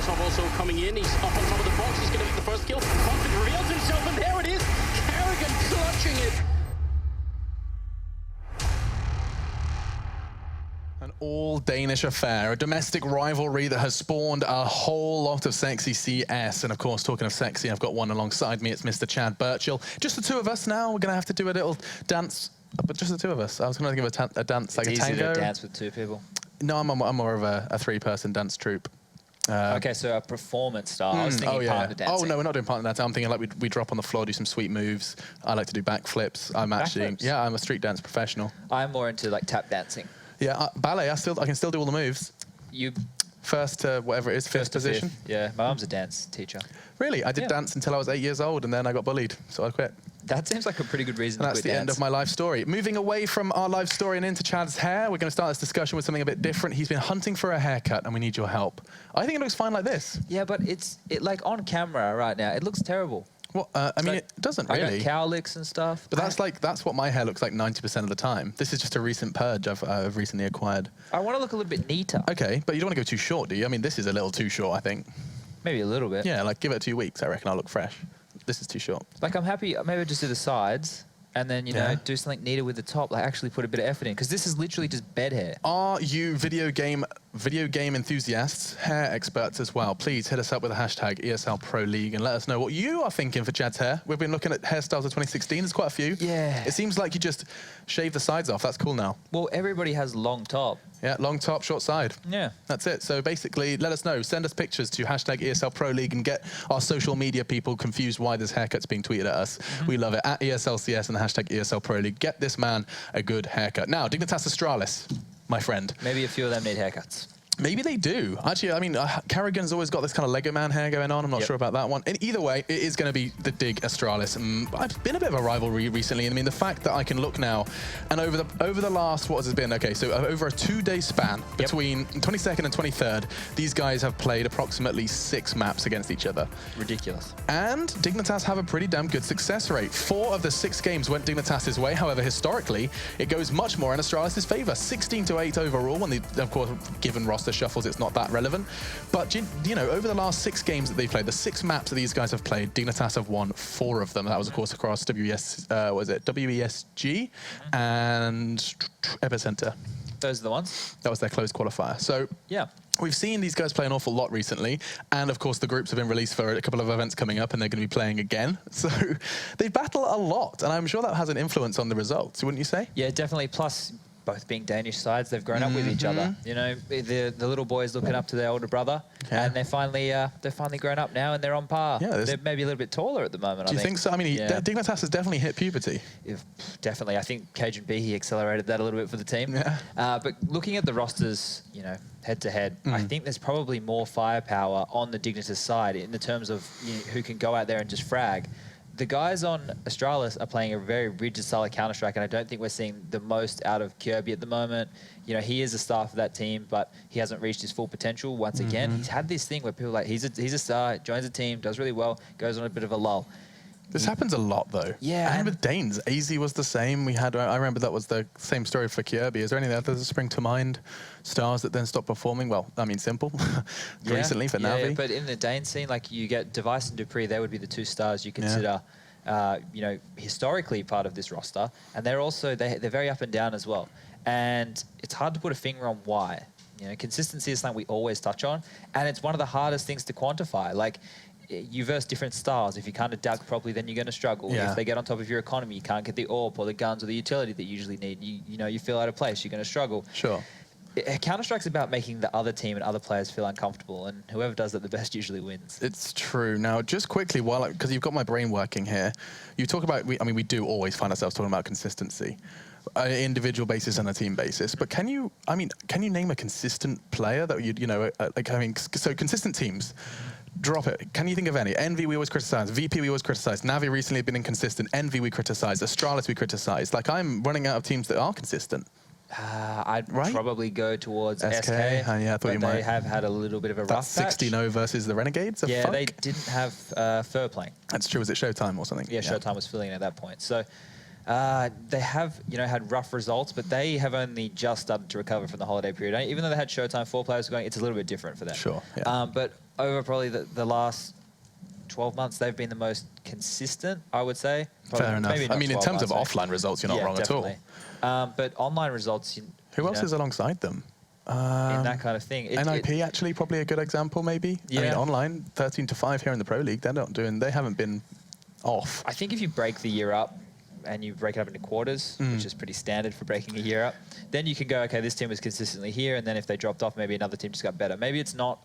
Nosov also coming in. He's up on top of the box. He's going to get the first kill. Conflict reveals himself, and there it is. Kerrigan clutching it. An all-Danish affair, a domestic rivalry that has spawned a whole lot of sexy CS. And of course, talking of sexy, I've got one alongside me. It's Mr. Chad Birchall. Just the two of us now. We're going to have to do a little dance, but just the two of us. I was going to give a dance like a tango. It's easy to dance with two people. No, I'm more of a three-person dance troupe. Okay, so a performance style. I was thinking partner dancing. Oh, no, we're not doing partner dancing. I'm thinking like we drop on the floor, do some sweet moves. I like to do backflips. I'm actually, yeah, I'm a street dance professional. I'm more into like tap dancing. Yeah, ballet, I can still do all the moves. You first to whatever it is, fifth position. Yeah, my mum's a dance teacher. Really? I did dance until I was 8 years old, and then I got bullied, so I quit. That seems like a pretty good reason to quit That's the end of my life story. Moving away from our life story and into Chad's hair, we're going to start this discussion with something a bit different. He's been hunting for a haircut, and we need your help. I think it looks fine like this. Yeah, but it like on camera right now, it looks terrible. Well, I mean, like, it doesn't really. I got cowlicks and stuff. But that's what my hair looks like 90% of the time. This is just a recent purge I've recently acquired. I want to look a little bit neater. Okay, but you don't want to go too short, do you? I mean, this is a little too short, I think. Maybe a little bit. Yeah, like give it 2 weeks, I reckon I'll look fresh. This is too short. Like I'm happy, maybe just do the sides and then, you know, do something neater with the top, like actually put a bit of effort in, because this is literally just bed hair. Are you video game enthusiasts, hair experts as well? Please hit us up with a hashtag ESL Pro League and let us know what you are thinking for Chad's hair. We've been looking at hairstyles of 2016. There's quite a few. Yeah. It seems like you just shave the sides off. That's cool now. Well, everybody has long top. Yeah, long top, short side. Yeah. That's it. So basically, let us know. Send us pictures to hashtag ESL Pro League and get our social media people confused why this haircut's being tweeted at us. We love it. At ESLCS and the hashtag ESL Pro League. Get this man a good haircut. Now, Dignitas Astralis, my friend. Maybe a few of them need haircuts. Maybe they do. Actually, I mean, Kerrigan's always got this kind of Lego man hair going on. I'm not sure about that one. And either way, it is going to be the Dig Astralis. I've been a bit of a rivalry recently. I mean, the fact that I can look now, and over the last, what has it been? Okay, so over a 2-day span between 22nd and 23rd, these guys have played approximately 6 maps against each other. Ridiculous. And Dignitas have a pretty damn good success rate. 4 of the 6 games went Dignitas' way. However, historically, it goes much more in Astralis' favor. 16-8 overall, when they, of course, given roster shuffles, it's not that relevant. But, you know, over the last 6 games that they've played, the 6 maps that these guys have played, Dignitas have won 4 of them. That was, of course, across WESG and Epicenter. Those are the ones. That was their closed qualifier. So, yeah. We've seen these guys play an awful lot recently, and of course the groups have been released for a couple of events coming up, and they're going to be playing again. So they battle a lot, and I'm sure that has an influence on the results, wouldn't you say? Yeah, definitely. Plus, both being Danish sides, they've grown up with each other. You know, the little boys looking up to their older brother, and they're finally grown up now, and they're on par. Yeah, they're maybe a little bit taller at the moment. Do you think so? I mean, Dignitas has definitely hit puberty. Definitely. I think Cajun B, he accelerated that a little bit for the team. Yeah. But looking at the rosters, you know, head to head, I think there's probably more firepower on the Dignitas side in the terms of who can go out there and just frag. The guys on Astralis are playing a very rigid style of Counter-Strike, and I don't think we're seeing the most out of Kirby at the moment. You know, he is a star for that team, but he hasn't reached his full potential once again. He's had this thing where people are like, he's a star, joins a team, does really well, goes on a bit of a lull. This happens a lot, though. Yeah. And with Danes, AZ was the same. I remember that was the same story for Kirby. Is there any others that spring to mind? Stars that then stop performing? Well, I mean, simple. Recently for Navi. Yeah, but in the Dane scene, like you get Device and Dupree, they would be the 2 stars you consider, you know, historically part of this roster. And they're also, they're very up and down as well. And it's hard to put a finger on why. You know, consistency is something we always touch on. And it's one of the hardest things to quantify. Like, you verse different styles. If you can't adapt properly, then you're going to struggle. If they get on top of your economy, you can't get the AWP or the guns or the utility that you usually need. You know, you feel out of place, you're going to struggle. Sure. Counter-Strike's about making the other team and other players feel uncomfortable, and whoever does that the best usually wins. It's true. Now, just quickly, because you've got my brain working here, you talk about, I mean, we do always find ourselves talking about consistency. Individual basis and a team basis, but can you name a consistent player that you know, like, I mean, so consistent teams, drop it. Can you think of any? Envy we always criticize, VP we always criticize, Navi recently have been inconsistent, Envy we criticize, Astralis we criticize. Like, I'm running out of teams that are consistent. I'd probably go towards SK. Yeah, I thought you might. They have had a little bit of a rough patch. 16-0 versus the Renegades. Yeah, they didn't have Fur playing. That's true. Was it Showtime or something? Yeah, Showtime was filling in at that point. So They have, had rough results, but they have only just started to recover from the holiday period. Even though they had Showtime 4 players going, it's a little bit different for them. Sure. Yeah. But over probably the last 12 months, they've been the most consistent, I would say. Probably, Fair enough. I mean, in terms of offline results, you're not wrong definitely. at all. But online results, who else is alongside them? In that kind of thing. NIP actually probably a good example, maybe. Yeah. I mean, online 13-5 here in the Pro League. They haven't been off. I think if you break the year up and you break it up into quarters, which is pretty standard for breaking a year up, then you can go, okay, this team was consistently here, and then if they dropped off, maybe another team just got better. Maybe it's not.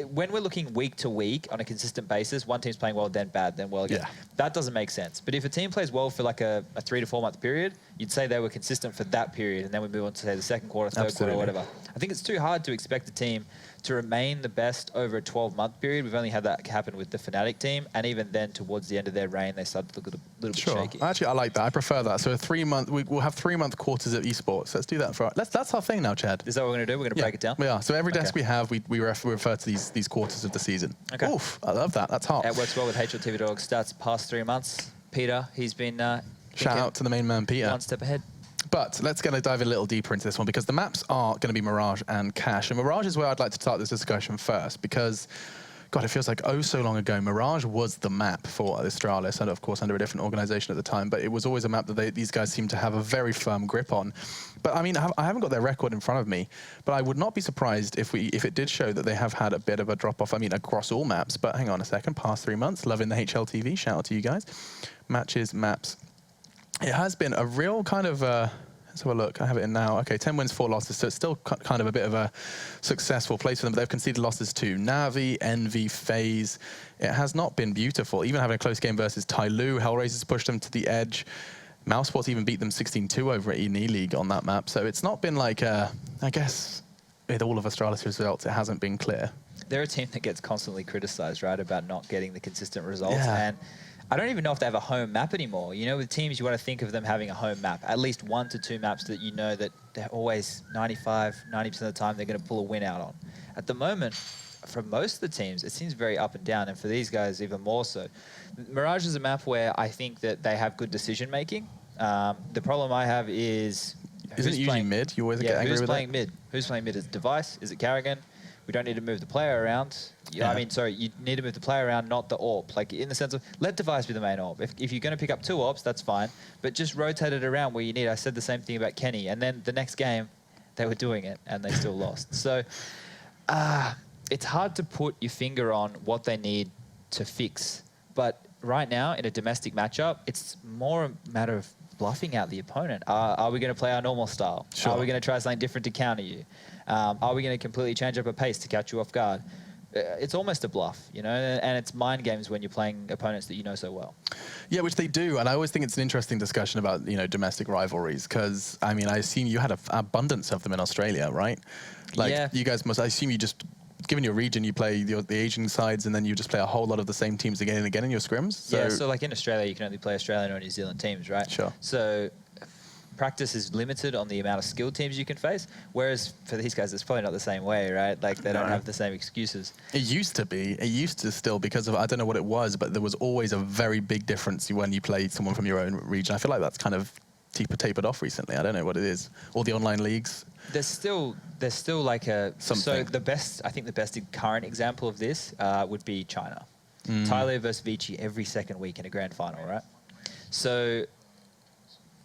When we're looking week to week on a consistent basis, one team's playing well, then bad, then well again. Yeah. That doesn't make sense. But if a team plays well for like a 3 to 4 month period, you'd say they were consistent for that period, and then we move on to say the second quarter, third quarter, or whatever. I think it's too hard to expect a team to remain the best over a 12-month period. We've only had that happen with the Fnatic team, and even then, towards the end of their reign, they started to look a little bit shaky. Actually, I like that. I prefer that. So we'll have 3-month quarters of esports. Let's do that that's our thing now, Chad. Is that what we're going to do? We're going to break it down? We are. So every desk we have, we refer to these quarters of the season. Okay. Oof, I love that. That's hot. It works well with HLTV Dog stats past 3 months. Peter, he's been shout out to the main man, Peter. One step ahead. But let's dive a little deeper into this one, because the maps are going to be Mirage and Cash. And Mirage is where I'd like to start this discussion first, because, God, it feels like so long ago, Mirage was the map for Astralis, and of course under a different organization at the time, but it was always a map that these guys seem to have a very firm grip on. But I mean, I haven't got their record in front of me, but I would not be surprised if it did show that they have had a bit of a drop-off, I mean, across all maps. But hang on a second, past 3 months, loving the HLTV, shout out to you guys. Matches, maps. It has been a real kind of... let's have a look. I have it in now. Okay, 10 wins, 4 losses. So it's still kind of a bit of a successful place for them. But they've conceded losses to Navi, Envy, FaZe. It has not been beautiful. Even having a close game versus Tyloo, Hellraisers pushed them to the edge. Mousesports even beat them 16-2 over at ENE League on that map. So it's not been like, I guess, with all of Astralis results, it hasn't been clear. They're a team that gets constantly criticized, right, about not getting the consistent results. Yeah. And I don't even know if they have a home map anymore. With teams, you want to think of them having a home map, at least 1 to 2 maps that you know that they're always 95, 90% of the time they're going to pull a win out on. At the moment, for most of the teams, it seems very up and down, and for these guys, even more so. Mirage is a map where I think that they have good decision-making. The problem I have is... Isn't it usually mid? You always get angry with that? Who's playing mid? Who's playing mid? Is it Device? Is it Carrigan? We don't need to move the player around. Yeah. I mean, sorry, you need to move the player around, not the AWP. Like, in the sense of, let Device be the main AWP. If you're going to pick up 2 AWPs, that's fine. But just rotate it around where you need. I said the same thing about Kenny. And then the next game, they were doing it, and they still lost. So, it's hard to put your finger on what they need to fix. But right now, in a domestic matchup, it's more a matter of bluffing out the opponent. Are we going to play our normal style? Sure. Are we going to try something different to counter you? Are we going to completely change up a pace to catch you off guard? It's almost a bluff, and it's mind games when you're playing opponents that you know so well. Yeah, which they do, and I always think it's an interesting discussion about domestic rivalries, because I mean, I assume you had an abundance of them in Australia, right? Like, yeah. You guys must. I assume you just, given your region, you play the Asian sides, and then you just play a whole lot of the same teams again and again in your scrims. So yeah, so like in Australia, you can only play Australian or New Zealand teams, right? Sure. So practice is limited on the amount of skilled teams you can face, whereas for these guys, it's probably not the same way, right? Like, they don't have the same excuses. It used to be. It used to still, because of, I don't know what it was, but there was always a very big difference when you played someone from your own region. I feel like that's kind of tapered off recently. I don't know what it is. All the online leagues. There's still like a... Something. So I think the best current example of this would be China. Thailand versus Vici every second week in a grand final, right? So...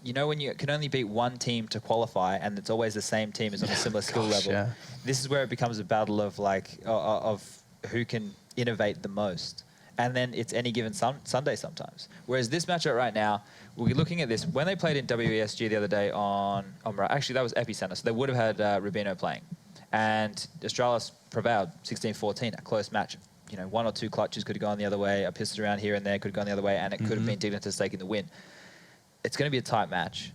when you can only beat one team to qualify, and it's always the same team is on a similar skill level. Yeah. This is where it becomes a battle of of who can innovate the most. And then it's any given Sunday sometimes. Whereas this matchup right now, we're looking at this. When they played in WESG the other day on actually, that was Epicenter, so they would have had Rubino playing. And Astralis prevailed 16-14, a close match. 1 or 2 clutches could have gone the other way, a pistol around here and there could have gone the other way, and it could have been Dignitas taking the win. It's going to be a tight match.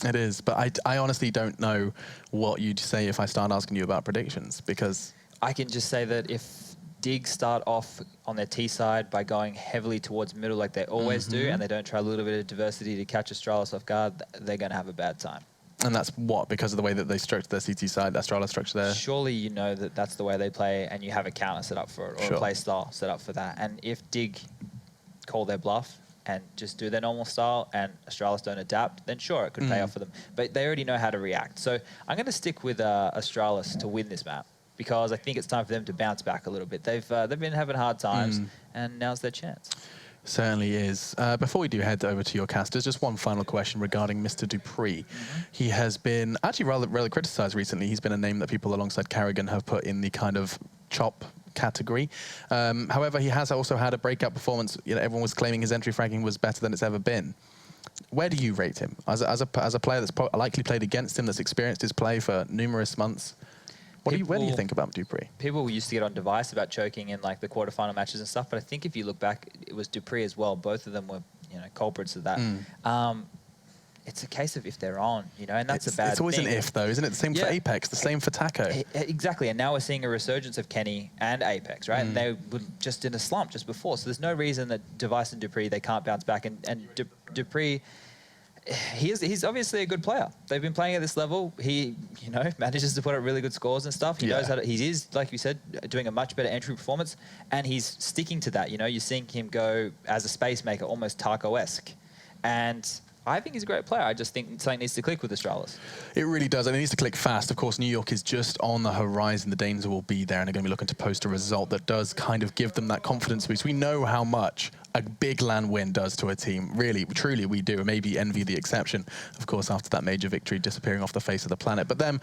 It is, but I honestly don't know what you'd say if I start asking you about predictions, because... I can just say that if Dig start off on their T side by going heavily towards middle like they always do, and they don't try a little bit of diversity to catch Astralis off guard, they're going to have a bad time. And that's what? Because of the way that they structure their CT side, Astralis structure there? Surely you know that that's the way they play, and you have a counter set up for it, or a play style set up for that. And if Dig call their bluff and just do their normal style and Astralis don't adapt, then sure, it could pay off for them. But they already know how to react. So I'm going to stick with Astralis to win this map, because I think it's time for them to bounce back a little bit. They've been having hard times, and now's their chance. Certainly is. Before we do head over to your casters, just one final question regarding Mr. Dupree. He has been actually rather criticized recently. He's been a name that people alongside Carrigan have put in the kind of chop category. However, he has also had a breakout performance. You know, everyone was claiming his entry fragging was better than it's ever been. Where do you rate him as a player that's likely played against him, that's experienced his play for numerous months? Where do you think about Dupree? People used to get on device about choking in like the quarterfinal matches and stuff, but I think if you look back, it was Dupree as well. Both of them were, you know, culprits of that. It's a case of if they're on, you know, and that's a bad thing. It's always an if, though, isn't it? The same for Apex, the same for Taco. Exactly, and now we're seeing a resurgence of Kenny and Apex, right? And they were just in a slump just before, so there's no reason that Device and Dupree, they can't bounce back. And Dupree, he's obviously a good player. They've been playing at this level. He, you know, manages to put up really good scores and stuff. He knows how to, he is, like you said, doing a much better entry performance, and he's sticking to that. You know, you're seeing him go as a space maker, almost Taco-esque. And I think he's a great player. I just think something needs to click with Astralis. It really does, and it needs to click fast. Of course, New York is just on the horizon. The Danes will be there, and they're going to be looking to post a result that does kind of give them that confidence boost. We know how much a big LAN win does to a team. Really, truly, we do. Maybe Envy the exception, of course, after that major victory disappearing off the face of the planet. But them,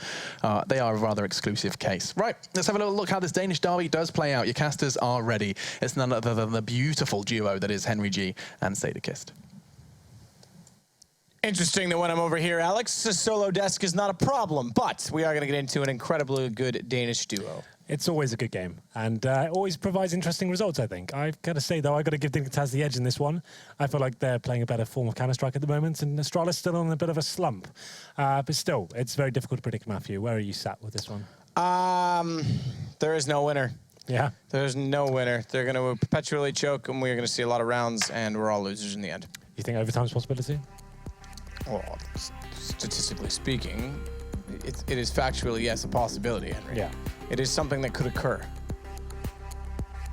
they are a rather exclusive case. Right, let's have a little look how this Danish derby does play out. Your casters are ready. It's none other than the beautiful duo that is Henry G and Sadakist. Interesting that when I'm over here, Alex, a solo desk is not a problem, but we are going to get into an incredibly good Danish duo. It's always a good game, and it always provides interesting results, I think. I've got to say, though, I've got to give Dignitas the edge in this one. I feel like they're playing a better form of Counter-Strike at the moment, and Astralis still on a bit of a slump. But still, it's very difficult to predict, Matthew. Where are you sat with this one? There is no winner. Yeah? There's no winner. They're going to perpetually choke, and we're going to see a lot of rounds, and we're all losers in the end. You think overtime's a possibility? Well, statistically speaking, it is factually, yes, a possibility, Henry. Yeah. It is something that could occur.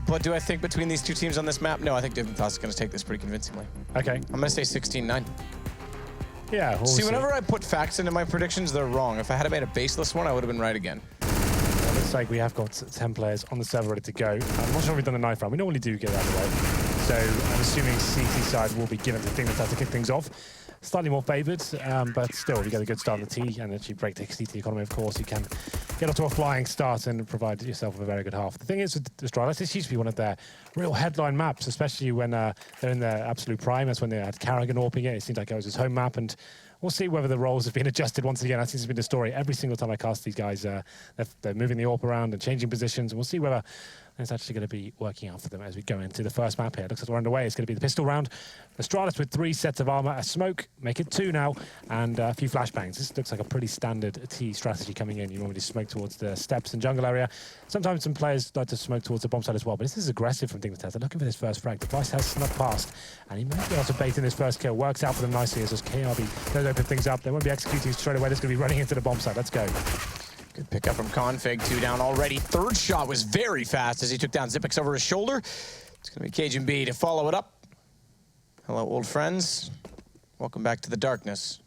But do I think between these two teams on this map? No, I think Dignitas is going to take this pretty convincingly. Okay. I'm going to say 16-9. Yeah, we'll see, whenever I put facts into my predictions, they're wrong. If I had made a baseless one, I would have been right again. It looks like we have got 10 players on the server ready to go. I'm not sure if we've done the knife round. We normally do get it out of the way. So I'm assuming CT side will be given to Dignitas to kick things off. Slightly more favoured, but still, if you get a good start on the T and actually break the CT economy, of course, you can get off to a flying start and provide yourself with a very good half. The thing is with Astralis, this used to be one of their real headline maps, especially when they're in their absolute prime. That's when they had Carrigan AWPing it. It seems like it was his home map, and we'll see whether the roles have been adjusted once again. I think it's been the story. Every single time I cast these guys, they're moving the AWP around and changing positions, and we'll see whether it's actually going to be working out for them as we go into the first map here. Looks like we're underway. It's going to be the pistol round. Astralis with 3 sets of armor, a smoke, make it 2 now, and a few flashbangs. This looks like a pretty standard T strategy coming in. You normally smoke towards the steps and jungle area. Sometimes some players like to smoke towards the bomb side as well, but this is aggressive from Dignitas. They're looking for this first frag. The Device has snuck past, and he might be able to bait in this first kill. Works out for them nicely as KRB does open things up. They won't be executing straight away. They're going to be running into the bomb side. Let's go. Good pickup from Config, 2 down already. Third shot was very fast as he took down Zipix over his shoulder. It's going to be Cajun B to follow it up. Hello, old friends. Welcome back to the darkness.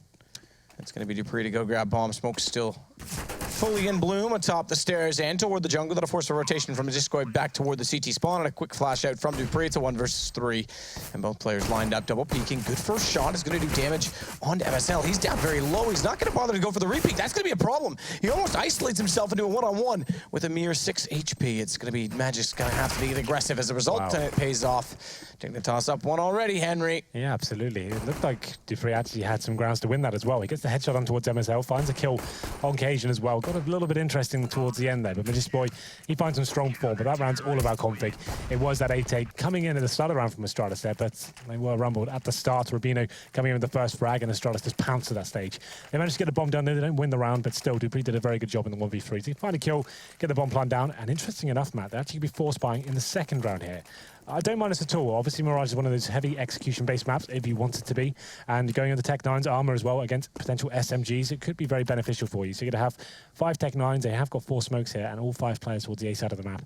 It's going to be Dupree to go grab bomb. Smoke still fully in bloom atop the stairs and toward the jungle. That'll force a rotation from Discoid back toward the CT spawn, and a quick flash out from Dupree. It's a 1 versus 3, and both players lined up, double peeking. Good first shot is going to do damage onto MSL. He's down very low. He's not going to bother to go for the repeat. That's going to be a problem. He almost isolates himself into a one-on-one with a mere 6 HP. It's going to be Magic's going to have to be aggressive as a result, and it pays off. Dignitas up 1 already, Henry. Yeah, absolutely. It looked like Dupree actually had some grounds to win that as well. He gets the headshot on towards MSL, finds a kill on Cajun as well. Got a little bit interesting towards the end there, but Magic's boy, he finds some strong form, but that round's all about config. It was that 8-8 coming in at the start of the round from Astralis there, but they were rumbled at the start. Rubino coming in with the first frag, and Astralis just pounced at that stage. They managed to get the bomb down there. They don't win the round, but still, Dupree did a very good job in the 1v3. So he find a kill, get the bomb plant down, and interesting enough, Matt, they actually be force buying in the second round here. I don't mind this at all. Obviously, Mirage is one of those heavy execution-based maps, if you want it to be. And going into Tech 9's armor as well against potential SMGs, it could be very beneficial for you. So you're going to have 5 Tech 9s. They have got 4 smokes here, and all 5 players towards the A side of the map.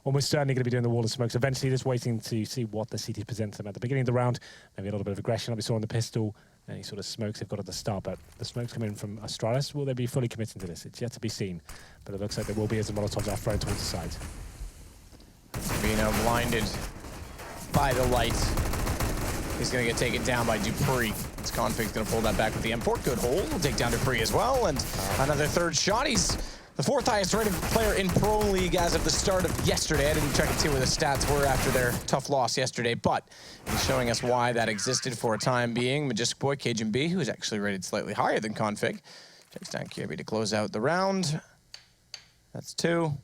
almost certainly going to be doing the wall of smokes eventually, just waiting to see what the CT presents them at the beginning of the round. Maybe a little bit of aggression like we saw on the pistol. Any sort of smokes they've got at the start, but the smokes coming in from Astralis, will they be fully committing to this? It's yet to be seen, but it looks like there will be as the Molotovs are thrown towards the side. Rubino blinded by the light. He's going to get taken down by Dupree. This Config's going to pull that back with the M4. Good hold. We'll take down Dupree as well, and another third shot. He's the 4th highest rated player in Pro League as of the start of yesterday. I didn't check and see where the stats were after their tough loss yesterday, but he's showing us why that existed for a time being. Majestic Boy, Cajun B, who is actually rated slightly higher than Config, takes down Kirby to close out the round. That's 2-0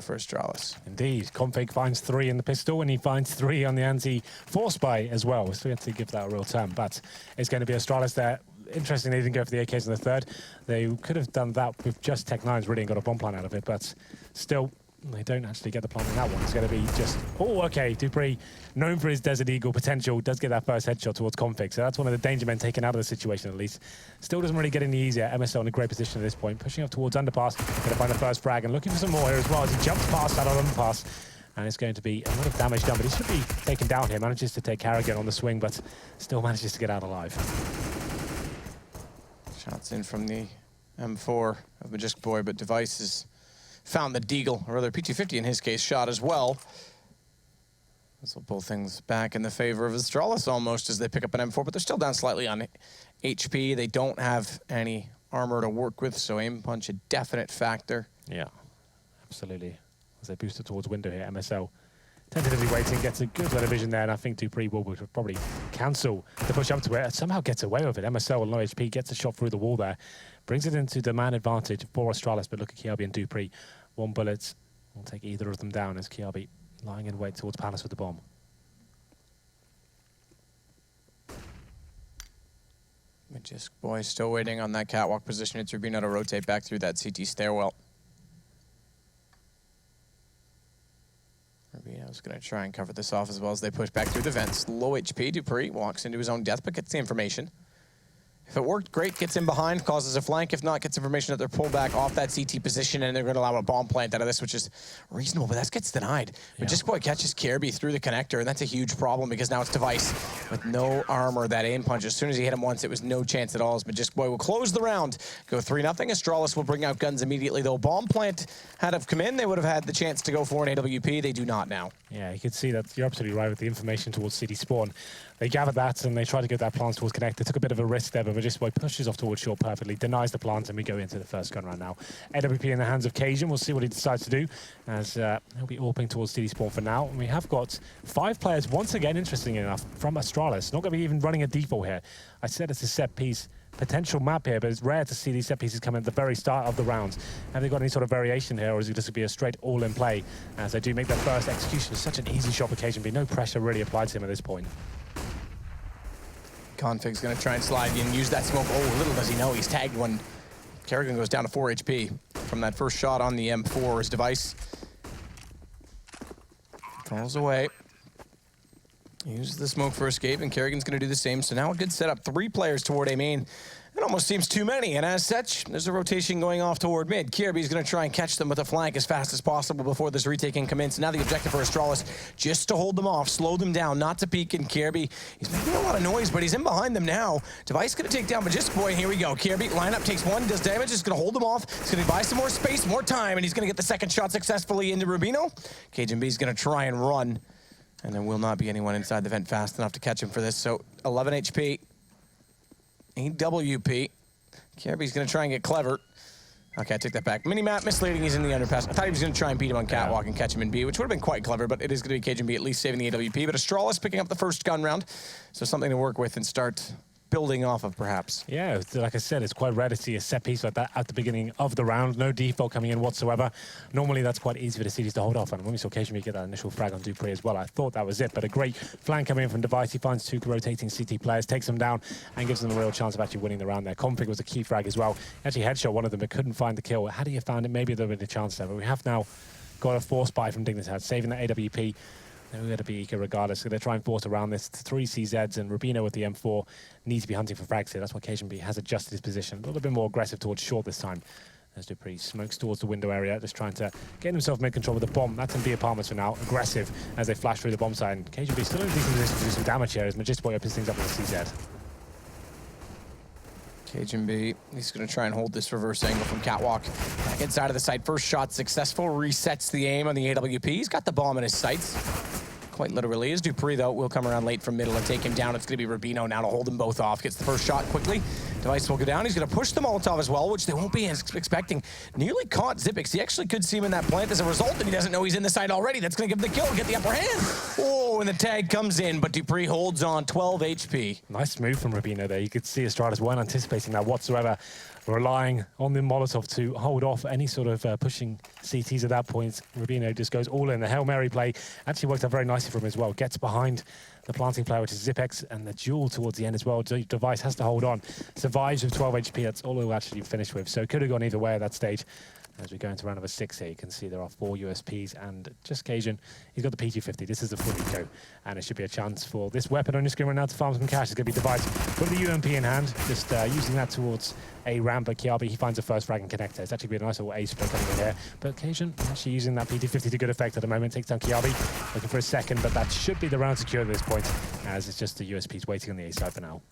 for Astralis. Indeed, Config finds 3 in the pistol, and he finds 3 on the anti-force buy as well. We still have to give that a real term, but it's going to be Astralis there. Interestingly, they didn't go for the AKs in the 3rd. They could have done that with just Tech 9s really and got a bomb plan out of it, but still, they don't actually get the plan in that one. It's going to be just, oh, okay, Dupree, known for his Desert Eagle potential, does get that first headshot towards Config, so that's one of the danger men taken out of the situation at least. Still doesn't really get any easier. MSL in a great position at this point, pushing up towards underpass, going to find the first frag and looking for some more here as well as he jumps past that on underpass. And it's going to be a lot of damage done, but he should be taken down here. Manages to take Carrigan on the swing, but still manages to get out alive. Shots in from the M4 of Majestic Boy, but Device has found the Deagle, or rather P250 in his case, shot as well. This will pull things back in the favor of Astralis almost as they pick up an M4, but they're still down slightly on HP. They don't have any armor to work with, so aim punch a definite factor. Yeah, absolutely. As they boost it towards window here, MSL tentatively waiting, gets a good line of vision there, and I think Dupree will probably cancel the push up to it. Somehow gets away with it. MSL with low HP gets a shot through the wall there, brings it into the man advantage for Astralis, but look at Kiabi and Dupree. 1 bullet will take either of them down as Kiabi lying in wait towards Palace with the bomb. Majestic Boy still waiting on that catwalk position. It's Rubino to rotate back through that CT stairwell. Rubino's going to try and cover this off as well as they push back through the vents. Low HP, Dupree walks into his own death, but gets the information. If it worked, great, gets in behind, causes a flank. If not, gets information that they're pulled back off that CT position, and they're going to allow a bomb plant out of this, which is reasonable, but that gets denied. Yeah. Majestic Boy catches Kirby through the connector, and that's a huge problem because now it's Device with no armor. That aim punch, as soon as he hit him once, it was no chance at all. As Majestic Boy will close the round, go 3-0. Astralis will bring out guns immediately, though. Bomb plant had have come in, they would have had the chance to go for an AWP. They do not now. Yeah, you can see that. You're absolutely right with the information towards CD spawn. They gathered that and they tried to get that plant towards connect. They took a bit of a risk there, but Majestic Boy pushes off towards short perfectly, denies the plant, and we go into the first gun round now. AWP in the hands of Cajun. We'll see what he decides to do as he'll be AWPing towards CD spawn for now. And we have got 5 players, once again, interestingly enough, from Astralis. Not going to be even running a default here. I said it's a set piece potential map here, but it's rare to see these set pieces come in at the very start of the rounds. Have they got any sort of variation here, or is it just going to be a straight all-in play as they do make their first execution? It's such an easy shot occasion, but no pressure really applied to him at this point. Config's going to try and slide in, use that smoke. Oh, little does he know, he's tagged one. Kerrigan goes down to 4 HP from that first shot on the M4. His Device falls away. Uses the smoke for escape, and Kerrigan's going to do the same. So now a good setup. 3 players toward A main. It almost seems too many, and as such, there's a rotation going off toward mid. Kirby's going to try and catch them with a flank as fast as possible before this retake can commence. Now the objective for Astralis, just to hold them off, slow them down, not to peek in Kirby. He's making a lot of noise, but he's in behind them now. Device going to take down Majestic Boy, and here we go. Kirby, lineup takes 1, does damage, is going to hold them off. He's going to buy some more space, more time, and he's going to get the second shot successfully into Rubino. Cajun B's going to try and run, and there will not be anyone inside the vent fast enough to catch him for this. So 11 HP, AWP. Kirby's going to try and get clever. Okay, I take that back. Minimap, misleading, he's in the underpass. I thought he was going to try and beat him on catwalk and catch him in B, which would have been quite clever, but it is going to be Cajun B at least saving the AWP. But Astralis picking up the first gun round, so something to work with and start building off of, perhaps. Yeah, like I said, it's quite rare to see a set piece like that at the beginning of the round. No default coming in whatsoever. Normally, that's quite easy for the CDs to hold off. And when we saw occasionally get that initial frag on Dupree as well, I thought that was it. But a great flank coming in from Device. He finds 2 rotating CT players, takes them down, and gives them a real chance of actually winning the round there. Config was a key frag as well. He actually headshot one of them, but couldn't find the kill. Had he found it, maybe there would have been a chance there. But we have now got a force buy from Dignitas, saving that AWP. They're going to be eager regardless. So they're trying to force around this. 3 CZs and Rubino with the M4 need to be hunting for frags here. That's why Cajun B has adjusted his position. A little bit more aggressive towards short this time. As Dupree smokes towards the window area, just trying to get himself mid-control with the bomb. That's in B apartments for now. Aggressive as they flash through the bomb side. And KGB still in a decent position to do some damage here as Magisboy opens things up with the CZ. KGB, he's going to try and hold this reverse angle from Catwalk. Back inside of the site. First shot successful. Resets the aim on the AWP. He's got the bomb in his sights. Quite literally. As Dupree, though, will come around late from middle and take him down. It's going to be Rubino now to hold them both off. Gets the first shot quickly. Device will go down. He's going to push the Molotov as well, which they won't be expecting. Nearly caught Xyp9x. He actually could see him in that plant as a result, and he doesn't know he's in the side already. That's going to give him the kill and get the upper hand. Oh, and the tag comes in, but Dupree holds on 12 HP. Nice move from Rubino there. You could see Astralis weren't anticipating that whatsoever, relying on the Molotov to hold off any sort of pushing CTs at that point. Rubino just goes all in. The Hail Mary play actually worked out very nicely for him as well. Gets behind the planting player, which is Xyp9x, and the duel towards the end as well. Device has to hold on. Survives with 12 HP. That's all he'll actually finish with. So it could have gone either way at that stage. As we go into round number 6 here, you can see there are 4 USPs and just Cajun. He's got the PG50. This is a full eco, and it should be a chance for this weapon on your screen right now to farm some cash. It's going to be Device with the UMP in hand, just using that towards a ramp. But Kiabi, he finds the first frag and connector. It's actually been a nice little ace play coming in here. But Cajun actually using that PG50 to good effect at the moment. Takes down Kiabi, looking for a second, but that should be the round secure at this point, as it's just the USPs waiting on the A side for now.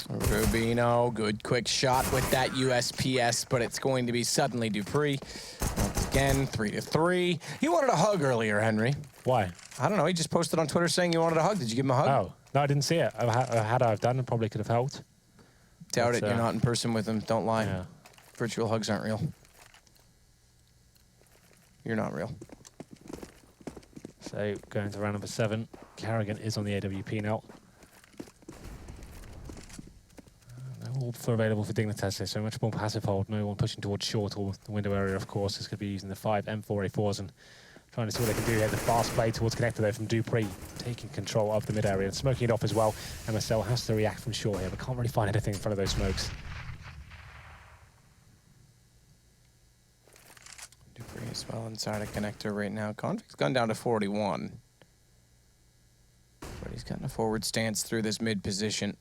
Rubino, good quick shot with that USPS, but it's going to be suddenly Dupree. Once again, 3-3. He wanted a hug earlier, Henry. Why? I don't know. He just posted on Twitter saying you wanted a hug. Did you give him a hug? Oh, no, I didn't see it. Had I done, it probably could have helped. Doubt it. You're not in person with him. Don't lie. Yeah. Virtual hugs aren't real. You're not real. So going to round number 7. Carrigan is on the AWP now. All available for Dignitas here, so much more passive hold. No one pushing towards short or the window area, of course. Is going to be using the 5 M4A4s and trying to see what they can do here. The fast play towards connector there from Dupree, taking control of the mid area and smoking it off as well. MSL has to react from short here, but can't really find anything in front of those smokes. Dupree is well inside a connector right now. Config's gone down to 41. But he's gotten a forward stance through this mid position.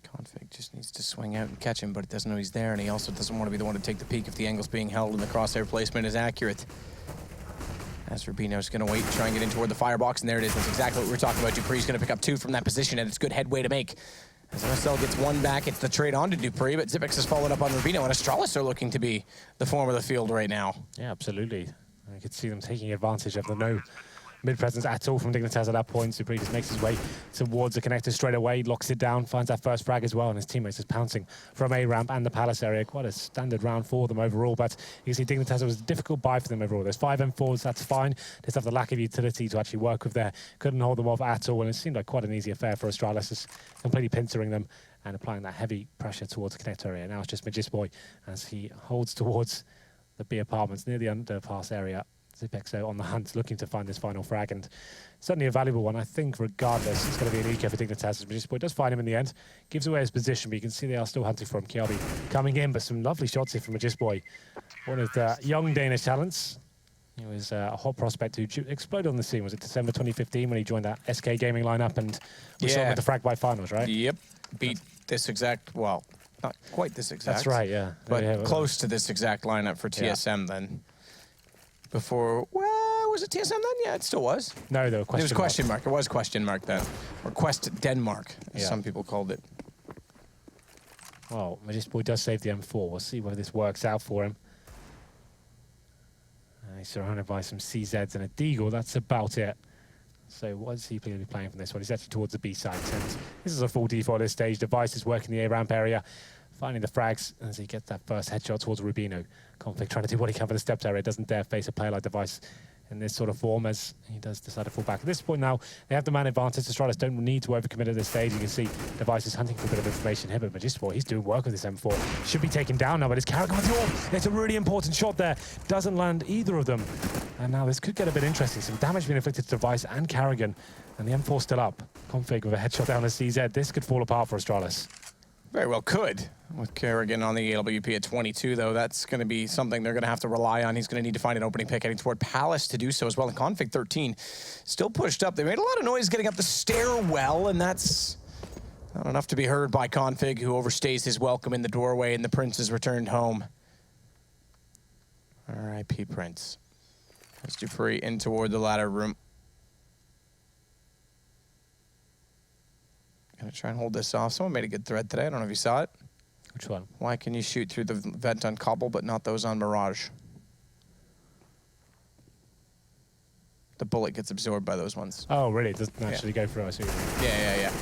Config just needs to swing out and catch him, but it doesn't know he's there, and he also doesn't want to be the one to take the peek if the angle's being held and the crosshair placement is accurate. As Rubino's going to wait and try and get in toward the firebox, and there it is. That's exactly what we were talking about. Dupree's going to pick up 2 from that position, and it's good headway to make. As MSL gets 1 back, it's the trade on to Dupree, but Xyp9x has followed up on Rubino, and Astralis are looking to be the form of the field right now. Yeah, absolutely. I could see them taking advantage of the no mid-presence at all from Dignitas at that point. Dupree just makes his way towards the connector straight away, locks it down, finds that first frag as well, and his teammates just pouncing from A-ramp and the palace area. Quite a standard round for them overall, but you can see Dignitas, it was a difficult buy for them overall. There's 5 M4s, that's fine. Just have the lack of utility to actually work with there. Couldn't hold them off at all, and it seemed like quite an easy affair for Astralis, just completely pincering them and applying that heavy pressure towards the connector area. Now it's just Magisboy as he holds towards the B apartments near the underpass area. Xyp9x on the hunt, looking to find this final frag, and certainly a valuable one. I think regardless, it's going to be an eco for Dignitas. Magisboy does find him in the end, gives away his position, but you can see they are still hunting for him. Kiabi coming in, but some lovely shots here from Magisboy. One of the young Danish talents. He was a hot prospect who exploded on the scene. Was it December 2015 when he joined that SK Gaming lineup, and we saw him at the Frag by finals, right? Yep. Beat this exact, well, not quite this exact. That's right, yeah. But close to this exact lineup for TSM then. Before, well, was it TSM then? Yeah, it still was. No, there were question mark. It was question mark. It was question mark then. Or Quest Denmark, as some people called it. Well, Magisboy does save the M4. We'll see whether this works out for him. He's surrounded by some CZs and a Deagle. That's about it. So what is he going to be playing from this one? He's actually towards the B side. This is a full default at this stage. Device is working the A-ramp area, finding the frags as he gets that first headshot towards Rubino. Config trying to do what he can for the stepped area. Doesn't dare face a player like Device in this sort of form, as he does decide to fall back. At this point now, they have the man advantage. Astralis don't need to overcommit at this stage. You can see Device is hunting for a bit of information here, but Magisboy, he's doing work with this M4. Should be taken down now, but his Carrigan with the orb. It's a really important shot there. Doesn't land either of them. And now this could get a bit interesting. Some damage being inflicted to Device and Carrigan, and the M4 still up. Config with a headshot down to CZ. This could fall apart for Astralis. Very well could. With Carrigan on the AWP at 22, though, that's going to be something they're going to have to rely on. He's going to need to find an opening pick heading toward Palace to do so as well. And Config 13 still pushed up. They made a lot of noise getting up the stairwell, and that's Not enough to be heard by Config, who overstays his welcome in the doorway, and the Prince is returned home. R.I.P. Prince. As Dupree in toward the ladder room. Gonna try and hold this off. Someone made a good thread today. I don't know if you saw it. Which one? Why can you shoot through the vent on Cobble, but not those on Mirage? The bullet gets absorbed by those ones. Oh, really? It doesn't actually go through. I see.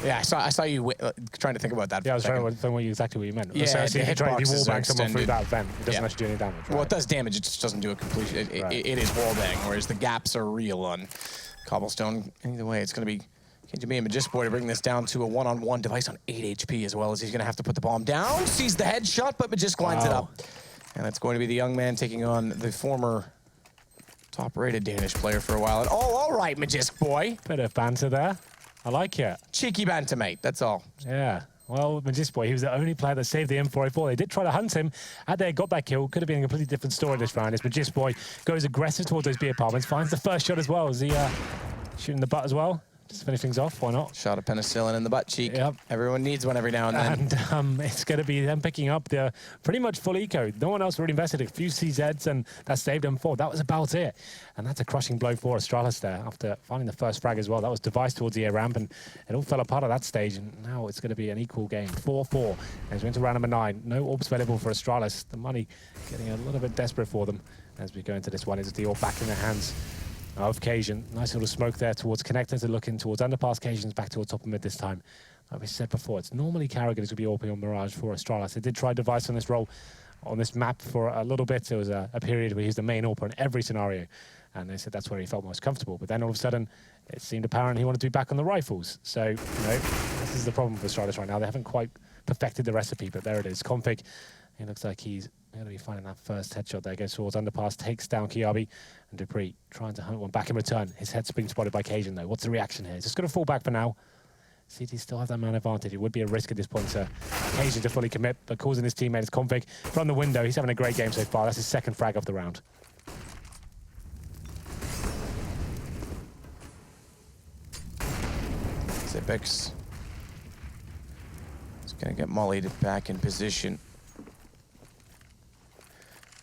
Yeah, I saw you trying to think about that. Yeah, I was trying to think exactly what you meant. Yeah, so the if you wall hitboxes are bang someone through extended. that vent, it doesn't actually do any damage, right? Well, it does damage. It just doesn't do a complete. It is wall bang, whereas the gaps are real on Cobblestone. Either way, it's going to be KGB and Magisboy to bring this down to a one-on-one device on 8 HP, as well as he's going to have to put the bomb down. Sees the headshot, but Magisk lines it up. And that's going to be the young man taking on the former top-rated Danish player for a while. And all right, Magisk boy. Bit of banter there. I like it. Cheeky banter, mate. That's all. Yeah. Well, Magisk boy, he was the only player that saved the M4A4. They did try to hunt him. Had they got that kill, could have been a completely different story this round. As Magisk boy goes aggressive towards those B apartments, finds the first shot as well. Is he shooting the butt as well? Just finish things off, why not? Shot of penicillin in the butt cheek. Yep. Everyone needs one every now and then. And it's going to be them picking up the pretty much full eco. No one else really invested. A few CZs, and that saved them four. That was about it. And that's a crushing blow for Astralis there after finding the first frag as well. That was device towards the air ramp, and it all fell apart at that stage. And now it's going to be an equal game. 4-4 as we enter round number 9. No orbs available for Astralis. The money getting a little bit desperate for them as we go into this one. Is the orb back in their hands of Cajun. Nice little smoke there towards Connector to look in towards underpass. Cajun's back towards top of mid this time. Like we said before, it's normally Carrigan who's going to be opening on Mirage for Astralis. They did try device on this role, on this map for a little bit. There was a period where he was the main AWPer in every scenario, and they said that's where he felt most comfortable. But then all of a sudden, it seemed apparent he wanted to be back on the rifles. So, you know, this is the problem with Astralis right now. They haven't quite perfected the recipe, but there it is. Config, it looks like he's going to be finding that first headshot there. Goes towards underpass, takes down Kiabi, and Dupree trying to hunt one back in return. His head's being spotted by Cajun, though. What's the reaction here? He's just going to fall back for now. CT still have that man advantage. It would be a risk at this point to Cajun to fully commit, but causing his teammate is Config from the window. He's having a great game so far. That's his second frag of the round. Zipex is going to get mollied back in position.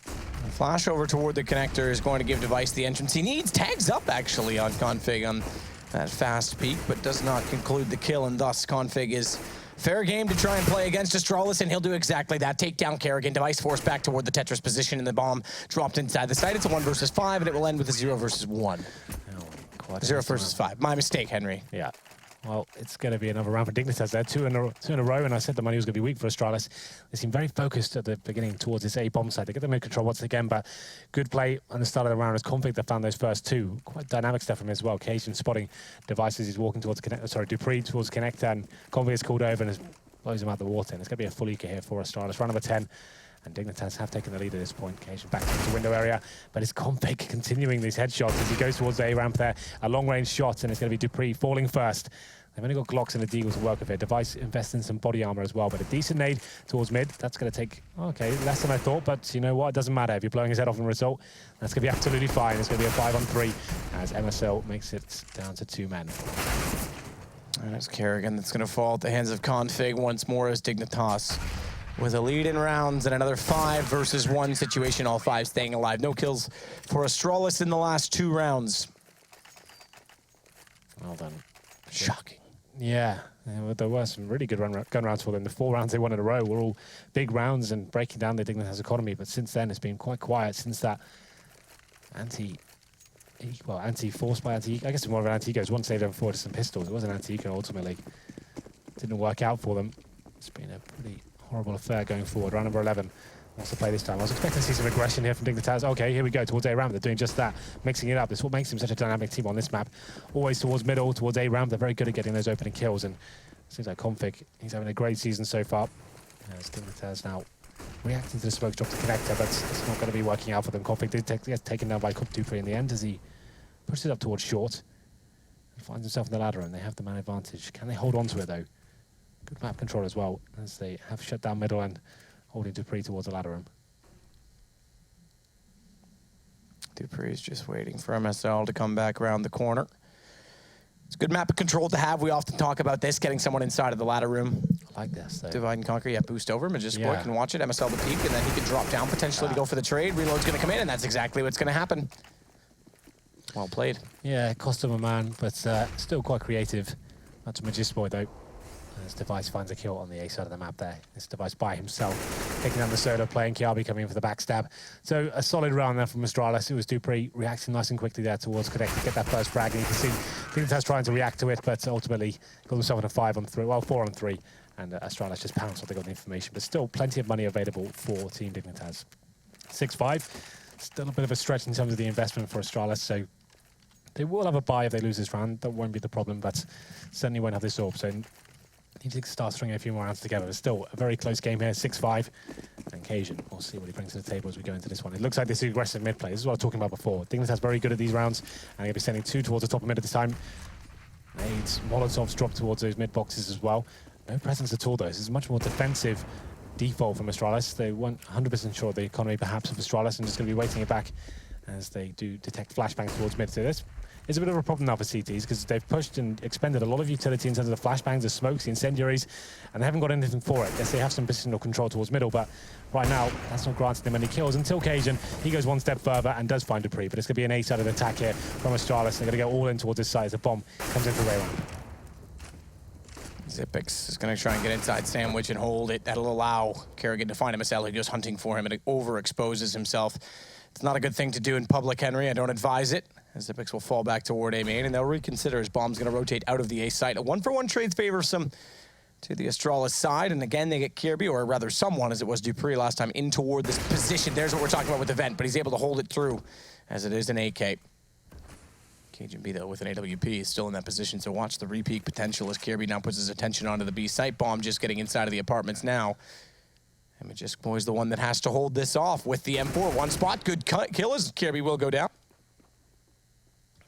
The flash over toward the connector is going to give Device the entrance he needs. Tags up, actually, on Config on that fast peek, but does not conclude the kill, and thus Config is fair game to try and play against Astralis, and he'll do exactly that. Take down Kerrigan. Device forced back toward the Tetris position, and the bomb dropped inside the site. It's a 1 versus 5, and it will end with a 0 versus 1. 0 versus 5. My mistake, Henry. Yeah. Well, it's going to be another round for Dignitas there. Two in a row, and I said the money was going to be weak for Astralis. They seem very focused at the beginning towards this A-bomb side. They get them in control once again, but good play on the start of the round as Config that found those first two. Quite dynamic stuff from him as well. Cajun spotting devices. He's walking towards Dupree towards Connector, and Config is called over and blows him out the water. And it's going to be a full eco here for Astralis. Round number 10. And Dignitas have taken the lead at this point. Cajun back into the window area, but it's Config continuing these headshots as he goes towards the A-ramp there. A long-range shot, and it's going to be Dupree falling first. They've only got Glocks and a Deagle to work with here. Device invests in some body armor as well, but a decent nade towards mid. That's going to take, okay, less than I thought, but you know what? It doesn't matter. If you're blowing his head off in the result, that's going to be absolutely fine. It's going to be a 5-on-3 as MSL makes it down to 2 men. And it's Kerrigan that's going to fall at the hands of Config once more as Dignitas with a lead in rounds and another 5 versus 1 situation, all 5 staying alive. No kills for Astralis in the last 2 rounds. Well done. Shocking. Yeah, there were some really good gun rounds for them. The 4 rounds they won in a row were all big rounds and breaking down the Dignitas economy, but since then it's been quite quiet since that anti-force by anti-eco. I guess it's more of an anti-eco. It was one saved over 4 to some pistols. It was an anti-eco ultimately. Didn't work out for them. It's been a pretty horrible affair going forward. Round number 11. Wants to play this time. I was expecting to see some aggression here from Dignitas. Okay, here we go, towards A-ramp. They're doing just that, mixing it up. It's what makes them such a dynamic team on this map. Always towards middle, towards A-ramp. They're very good at getting those opening kills, and it seems like Config, he's having a great season so far. As Dignitas now reacting to the smoke drop to Connector, but it's not going to be working out for them. Config did get taken down by Dupree in the end as he pushes it up towards short and finds himself in the ladder, and they have the man advantage. Can they hold on to it, though? Good map control as well, as they have shut down middle and holding Dupree towards the ladder room. Dupree's just waiting for MSL to come back around the corner. It's a good map of control to have. We often talk about this, getting someone inside of the ladder room. I like this, though. Divide and conquer, yeah, boost over. Majestic Boy can watch it, MSL the peak, and then he can drop down potentially to go for the trade. Reload's going to come in, and that's exactly what's going to happen. Well played. Yeah, it cost him a man, but still quite creative. That's Majestic Boy, though. This Device finds a kill on the A side of the map there. This Device by himself, taking down the Soda, playing Kiabi coming in for the backstab. So a solid round there from Astralis. It was Dupree reacting nice and quickly there towards Connect to get that first frag. And you can see Dignitas trying to react to it, but ultimately got himself in a 5-on-3, well, 4-on-3. And Astralis just pounced what they got the information. But still plenty of money available for Team Dignitas. 6-5, still a bit of a stretch in terms of the investment for Astralis. So they will have a buy if they lose this round. That won't be the problem, but certainly won't have this orb. So need to start stringing a few more rounds together. It's still a very close game here, 6-5. And Cajun, we'll see what he brings to the table as we go into this one. It looks like this is aggressive mid play. This is what I was talking about before. Dignitas very good at these rounds, and they're going to be sending 2 towards the top of mid at this time. Nades, Molotovs drop towards those mid boxes as well. No presence at all, though. This is much more defensive default from Astralis. They weren't 100% sure of the economy, perhaps, of Astralis, and just going to be waiting it back as they do detect flashbangs towards mid. So this is a bit of a problem now for CTs because they've pushed and expended a lot of utility in terms of the flashbangs, the smokes, the incendiaries, and they haven't got anything for it. Yes, they have some positional control towards middle, but right now, that's not granting them any kills until Cajun. He goes one step further and does find Dupree, but it's going to be an A-sided attack here from Astralis. They're going to go all in towards this side as the bomb comes in for Rayron. Zipix is going to try and get inside Sandwich and hold it. That'll allow Kerrigan to find MSL. He goes hunting for him and it overexposes himself. It's not a good thing to do in public, Henry. I don't advise it. Zipix will fall back toward A main, and they'll reconsider his bomb's going to rotate out of the A site. A 1-for-1 trade favors some to the Astralis side, and again, they get Kirby, or rather someone, as it was Dupree last time, in toward this position. There's what we're talking about with the vent, but he's able to hold it through, as it is an AK. Cajun B, though, with an AWP, is still in that position, so watch the repeat potential as Kirby now puts his attention onto the B site. Bomb just getting inside of the apartments now. And Majestic Boy's the one that has to hold this off with the M4. One spot, good kill as Kirby will go down.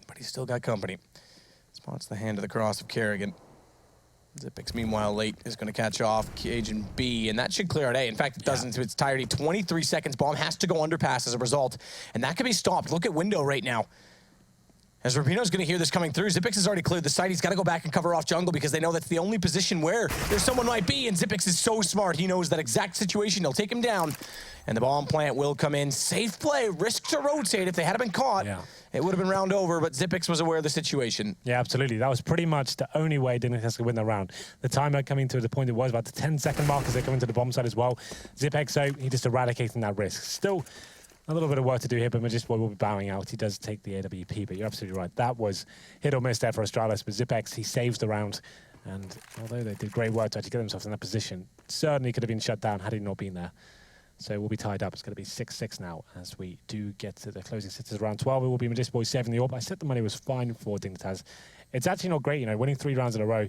But he's still got company. Spots the hand of the cross of Kerrigan. Zipix, meanwhile, late is going to catch off Cajun B, and that should clear out A. In fact, it doesn't to its entirety. 23 seconds. Bomb has to go underpass as a result, and that can be stopped. Look at window right now. As Rapino's going to hear this coming through, Zipix has already cleared the site. He's got to go back and cover off jungle because they know that's the only position where there's someone might be, and Zipix is so smart. He knows that exact situation. He'll take him down, and the bomb plant will come in. Safe play, risk to rotate. If they had been caught, it would have been round over, but Zipix was aware of the situation. Yeah, absolutely. That was pretty much the only way Dignitas could win the round. The timer coming to the point it was about the 10-second mark as they come into the bomb side as well. Zipix, so he just eradicating that risk. Still a little bit of work to do here, but Majestic Boy will be bowing out. He does take the AWP, but you're absolutely right. That was hit or miss there for Astralis, but Zipix, he saves the round. And although they did great work to actually get themselves in that position, certainly could have been shut down had he not been there. So we'll be tied up. It's going to be 6-6 now as we do get to the closing sits of round 12. It will be Majestic Boy saving the orb. I said the money was fine for Dignitas. It's actually not great, you know, winning 3 rounds in a row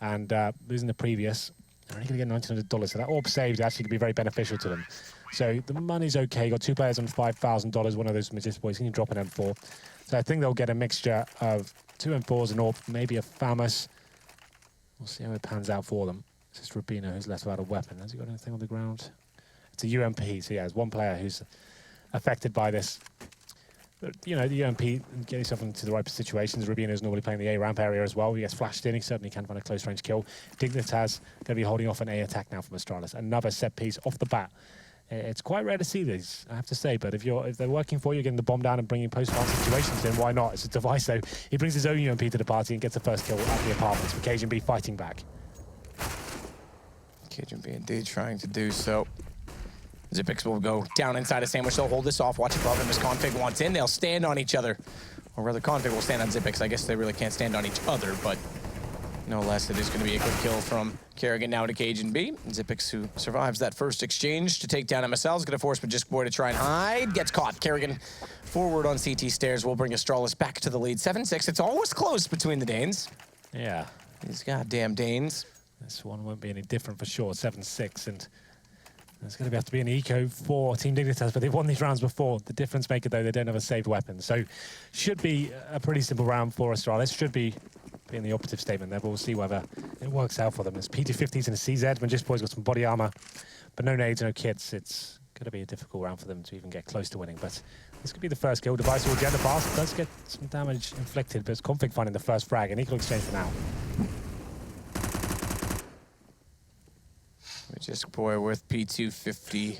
and losing the previous. They're only going to get $1,900, so that orb saved actually could be very beneficial to them. So the money's okay. Got 2 players on $5,000. One of those Majestic Boys can drop an M4. So I think they'll get a mixture of 2 M4s, an orb, maybe a Famus. We'll see how it pans out for them. It's just Rubino who's left without a weapon. Has he got anything on the ground? It's a UMP, so yeah, there's one player who's affected by this. But, you know, the UMP, get yourself into the right situations. Rubino's normally playing the A ramp area as well. He gets flashed in. He certainly can find a close range kill. Dignitas going to be holding off an A attack now from Astralis. Another set piece off the bat. It's quite rare to see these, I have to say, but if they're working for you, getting the bomb down and bringing post-fight situations, then why not? It's a device, though. He brings his own UMP to the party and gets the first kill at the apartments. But Cajun B fighting back. Cajun B indeed trying to do so. Zipix will go down inside a Sandwich. They'll hold this off. Watch above him as Config wants in. They'll stand on each other. Or rather, Config will stand on Zipix. I guess they really can't stand on each other, but no less, it is going to be a quick kill from Kerrigan now to Cajun B. Zipix, who survives that first exchange to take down MSL, is going to force Majestic Boy to try and hide. Gets caught. Kerrigan forward on CT stairs will bring Astralis back to the lead. 7-6. It's always close between the Danes. Yeah. These goddamn Danes. This one won't be any different for sure. 7-6, and there's going to have to be an eco for Team Dignitas, but they've won these rounds before. The difference maker, though, they don't have a saved weapon. So should be a pretty simple round for Astralis. Should be in the operative statement there, but we'll see whether it works out for them. There's PT-50s and a CZ. Majestic Boy's got some body armor, but no nades, no kits. It's Going to be a difficult round for them to even get close to winning, but this could be the first kill. Device will get the pass. Does get some damage inflicted, but it's Config finding the first frag, and equal exchange for now. Just boy with P250.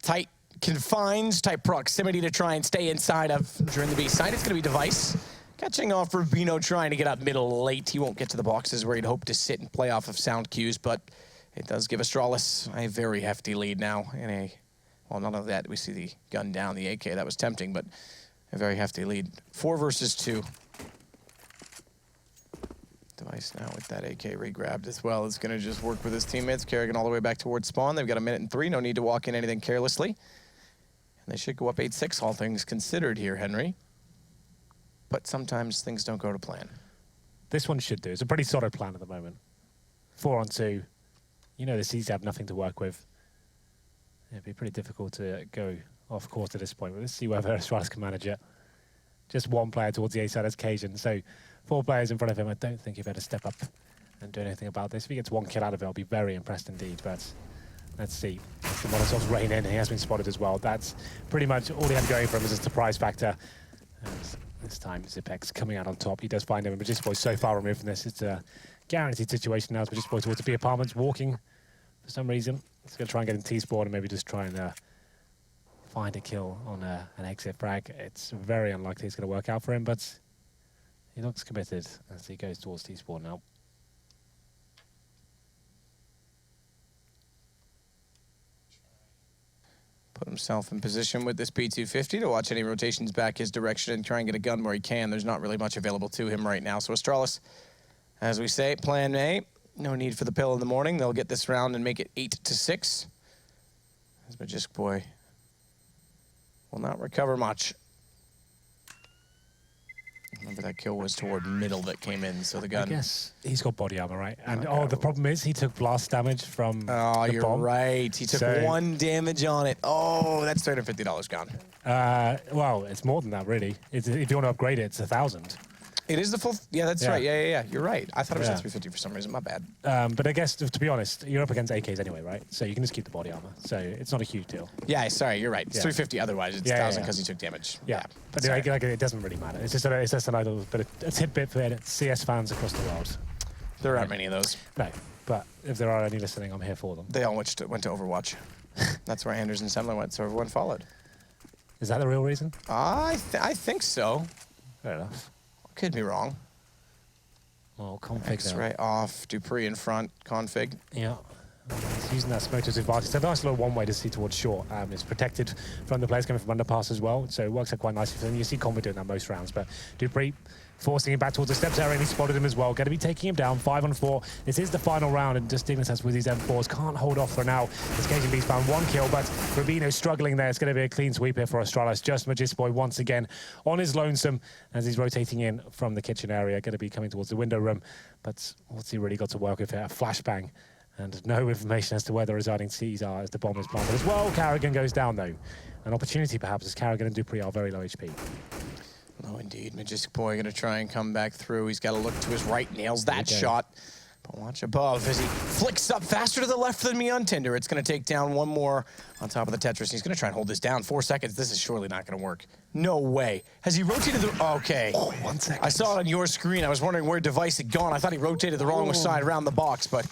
Tight confines, tight proximity to try and stay inside of during the B side. It's going to be Device. Catching off Rubino, trying to get up middle late. He won't get to the boxes where he'd hope to sit and play off of sound cues, but it does give Astralis a very hefty lead now in a, well, none of that. We see the gun down, the AK. That was tempting, but a very hefty lead. 4 versus 2. Device now with that AK re-grabbed as well. Is going to just work with his teammates. Kerrigan all the way back towards spawn. They've got 1 minute and 3. No need to walk in anything carelessly. And they should go up 8-6, all things considered here, Henry. But sometimes things don't go to plan. This one should do. It's a pretty solid plan at the moment. 4 on 2. You know the C's have nothing to work with. It'd be pretty difficult to go off course at this point, but let's see whether Astralis can manage it. Just 1 player towards the A side as Cajun, so 4 players in front of him. I don't think he'd better step up and do anything about this. If he gets 1 kill out of it, I'll be very impressed indeed, but let's see. The Molotovs rain in, he has been spotted as well. That's pretty much all he had going for him, is a surprise factor. And this time, Zipex coming out on top. He does find him, and Magician Boy so far removed from this. It's a guaranteed situation now as Magician Boy towards the B apartments, walking for some reason. He's going to try and get in T-spawn and maybe just try and find a kill on an exit frag. It's very unlikely it's going to work out for him, but he looks committed as he goes towards T-spawn now. Put himself in position with this P250 to watch any rotations back his direction and try and get a gun where he can. There's not really much available to him right now. So Astralis, as we say, plan A. No need for the pill in the morning. They'll get this round and make it 8-6. As Magisk Boy will not recover much. Remember that kill was toward middle that came in, so the gun... I guess he's got body armor, right? And the problem is he took blast damage from the you're bomb. right. He took 1 damage on it. Oh, that's $350 gone. Well, it's more than that, really. If you want to upgrade it, it's 1,000. It is the full... Yeah, that's right. Yeah. You're right. I thought it was at 350 for some reason. My bad. But I guess, to be honest, you're up against AKs anyway, right? So you can just keep the body armor. So it's not a huge deal. Yeah, sorry. You're right. It's 350 otherwise. It's 1,000 because he took damage. Yeah. But it doesn't really matter. It's just a little bit of a tidbit for CS fans across the world. There aren't many of those. No. But if there are any listening, I'm here for them. They all went to Overwatch. That's where Anders and Semler went, so everyone followed. Is that the real reason? I think so. Fair enough. Could be wrong. Well, config X-ray off, Dupree in front, config. Yeah. He's using that smoke to his advantage. It's a nice little one-way to see towards short. It's protected from the players coming from underpass as well, so it works out quite nicely for them. You see Config doing that most rounds, but Dupree forcing him back towards the steps area, and he spotted him as well. Going to be taking him down, 5 on 4. This is the final round, and just Dignitas with his M4s can't hold off for now. As KGB's found 1 kill, but Rubino struggling there. It's going to be a clean sweep here for Astralis. Just Magist Boy once again on his lonesome as he's rotating in from the kitchen area. Going to be coming towards the window room, but what's he really got to work with here? A flashbang. And no information as to where the residing C's are as the bomb is planted as well. Carrigan goes down, though. An opportunity, perhaps, as Carrigan and Dupree are very low HP. No, indeed. Magistic Boy going to try and come back through. He's got to look to his right, nails that shot. But watch above as he flicks up faster to the left than me on Tinder. It's going to take down 1 more on top of the Tetris. He's going to try and hold this down. 4 seconds. This is surely not going to work. No way. Has he rotated the... Okay. Oh, 1 second. I saw it on your screen. I was wondering where Device had gone. I thought he rotated the wrong side around the box, but...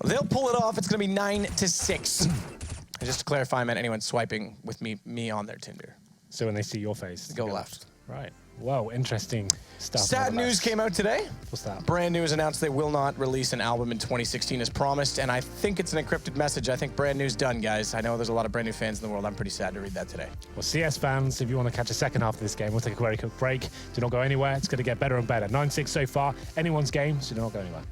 They'll pull it off. It's going to be 9-6. And just to clarify, I meant anyone swiping with me on their Tinder. So when they see your face, go left. Right. Well, interesting stuff. Sad news came out today. What's that? Brand New has announced they will not release an album in 2016 as promised, and I think it's an encrypted message. I think Brand New's done, guys. I know there's a lot of Brand New fans in the world. I'm pretty sad to read that today. Well, CS fans, if you want to catch a second half of this game, we'll take a very quick break. Do not go anywhere. It's going to get better and better. 9-6 so far. Anyone's game, so do not go anywhere.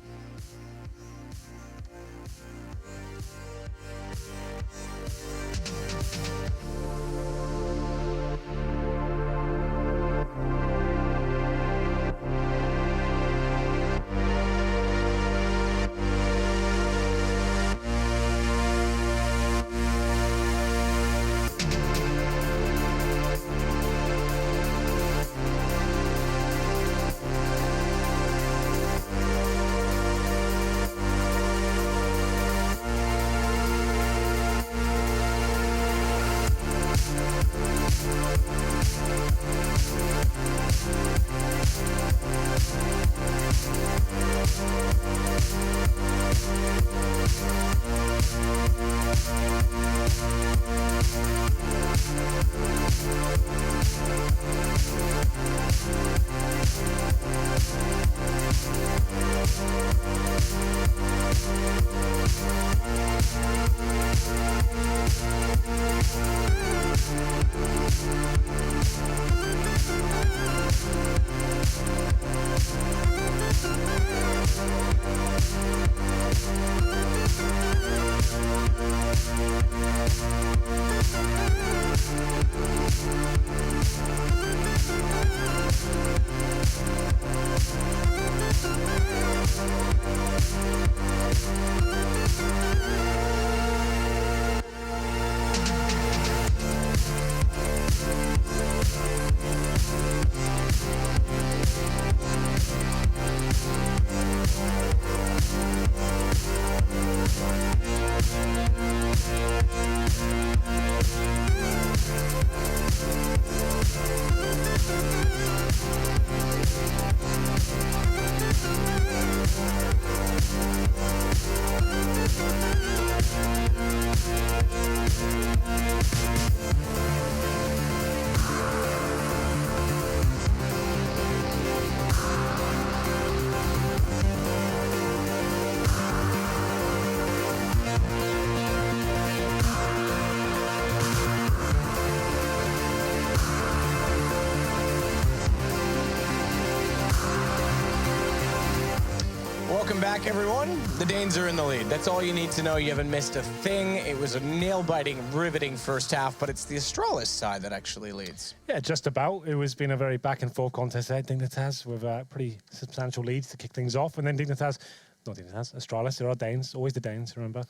Welcome back, everyone. The Danes are in the lead. That's all you need to know. You haven't missed a thing. It was a nail-biting, riveting first half, but it's the Astralis side that actually leads. Yeah, just about. It was been a very back-and-forth contest there. Dignitas with a pretty substantial lead to kick things off, and then Astralis, there are Danes, always the Danes, remember,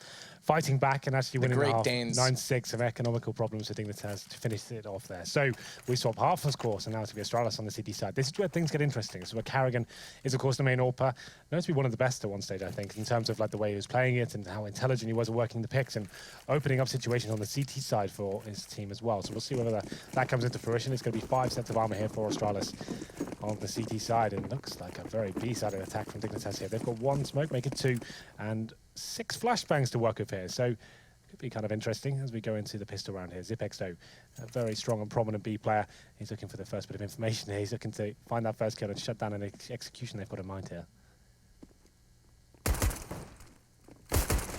fighting back and actually winning the half. 9-6 of economical problems for Dignitas to finish it off there. So we swap half, of course, and now to be Astralis on the CT side. This is where things get interesting. So where Carrigan is, of course, the main AWPer. Known to be one of the best at one stage, I think, in terms of like the way he was playing it and how intelligent he was at working the picks and opening up situations on the CT side for his team as well. So we'll see whether that comes into fruition. It's going to be 5 sets of armor here for Astralis on the CT side, and it looks like a very B-sided attack from Dignitas here. They've got 1 smoke, make it 2, and 6 flashbangs to work with here. So it could be kind of interesting as we go into the pistol round here. Zipex, though, a very strong and prominent B player. He's looking for the first bit of information here. He's looking to find that first kill and shut down an execution they've got in mind here.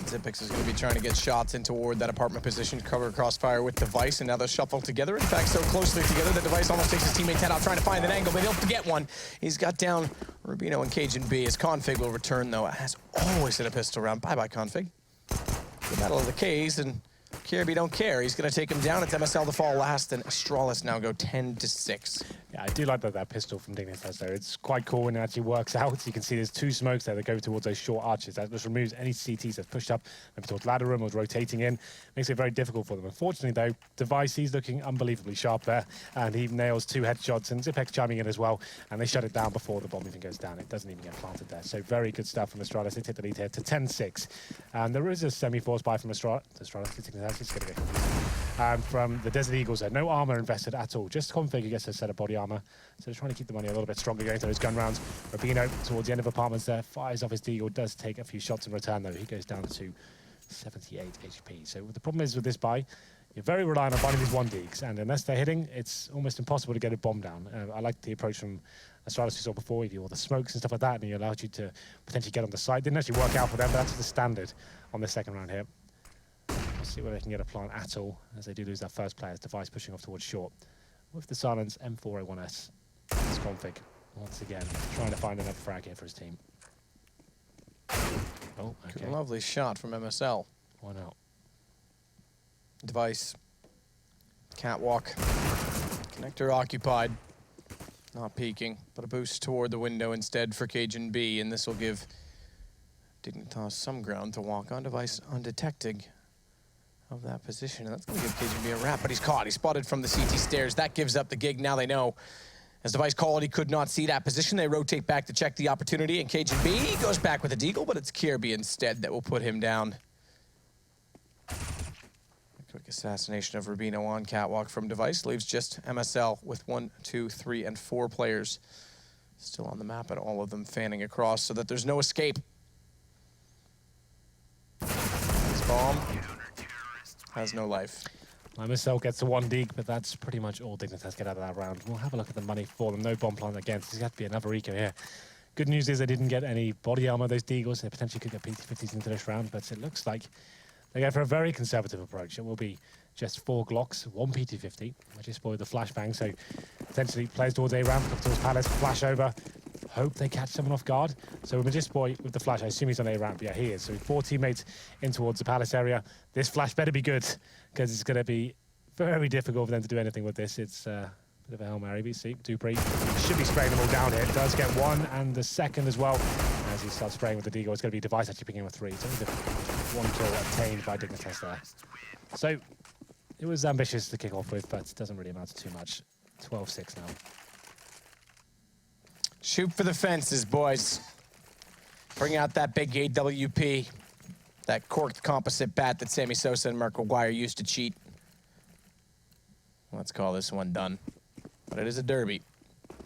Zipex is going to be trying to get shots in toward that apartment position, cover crossfire with Device, and now they're shuffled together. In fact, so closely together that Device almost takes his teammate's head out trying to find an angle, but he'll get one. He's got down Rubino and Cajun B. His Config will return, though. It has always hit a pistol round. Bye-bye, Config. The Battle of the K's, and Kirby don't care. He's going to take him down. It's MSL to fall last, and Astralis now go 10-6. Yeah, I do like that pistol from Dignitas there. It's quite cool when it actually works out. You can see there's 2 smokes there that go towards those short arches. That just removes any CTs that's pushed up maybe towards ladder room or rotating in. Makes it very difficult for them. Unfortunately, though, Device, he's looking unbelievably sharp there, and he nails 2 headshots, and Zipex chiming in as well, and they shut it down before the bomb even goes down. It doesn't even get planted there. So very good stuff from Astralis. They take the lead here to 10-6. And there is a semi-force buy from Astralis. It's going to get from the Desert Eagles there. No armor invested at all. Just Config who gets a set of body armor. So they're trying to keep the money a little bit stronger going to those gun rounds. Rubino towards the end of apartments there. Fires off his Deagle. Does take a few shots in return though. He goes down to 78 HP. So the problem is with this buy, you're very reliant on finding these 1-deags. And unless they're hitting, it's almost impossible to get a bomb down. I like the approach from Astralis we saw before. You do all the smokes and stuff like that, and he allowed you to potentially get on the site. Didn't actually work out for them, but that's the standard on this second round here. Let's see whether they can get a plant at all, as they do lose that first player's Device pushing off towards short. With the silence, M4A1S. It's Config, once again, trying to find another frag here for his team. Oh, okay. Good, lovely shot from MSL. Why not? Device. Catwalk. Connector occupied. Not peeking, but a boost toward the window instead for Cajun B, and this will give Dignitas some ground to walk on. Device undetected of that position, and that's going to give Cajun B a wrap, but he's caught. He's spotted from the CT stairs. That gives up the gig. Now they know. As Device called, he could not see that position. They rotate back to check the opportunity, and Cajun B goes back with a deagle, but it's Kirby instead that will put him down. A quick assassination of Rubino on catwalk from Device leaves just MSL with 1, 2, 3, and 4 players still on the map, and all of them fanning across so that there's no escape. This bomb has no life. MSL gets to 1-deag, but that's pretty much all Dignitas get out of that round. We'll have a look at the money for them. No bomb plant against. There's got to be another eco here. Good news is they didn't get any body armor, those Deagles. They potentially could get PT-50s into this round, but it looks like they go for a very conservative approach. It will be just 4 Glocks, 1 PT-50, which is spoiled the flashbang. So potentially plays towards A ramp, towards Palace, flash over. Hope they catch someone off guard. So Magisboy with the flash, I assume he's on A ramp. Yeah, he is. So 4 teammates in towards the Palace area. This flash better be good, because it's going to be very difficult for them to do anything with this. It's a bit of a Hail Mary. See, Dupree should be spraying them all down here. Does get 1 and the second as well. As he starts spraying with the Deagle, it's going to be Device actually picking with 3. So 1 kill obtained by Dignitas there. So it was ambitious to kick off with, but it doesn't really amount to too much. 12-6 now. Shoot for the fences, boys. Bring out that big AWP. That corked composite bat that Sammy Sosa and Mark McGuire used to cheat. Let's call this one done. But it is a derby.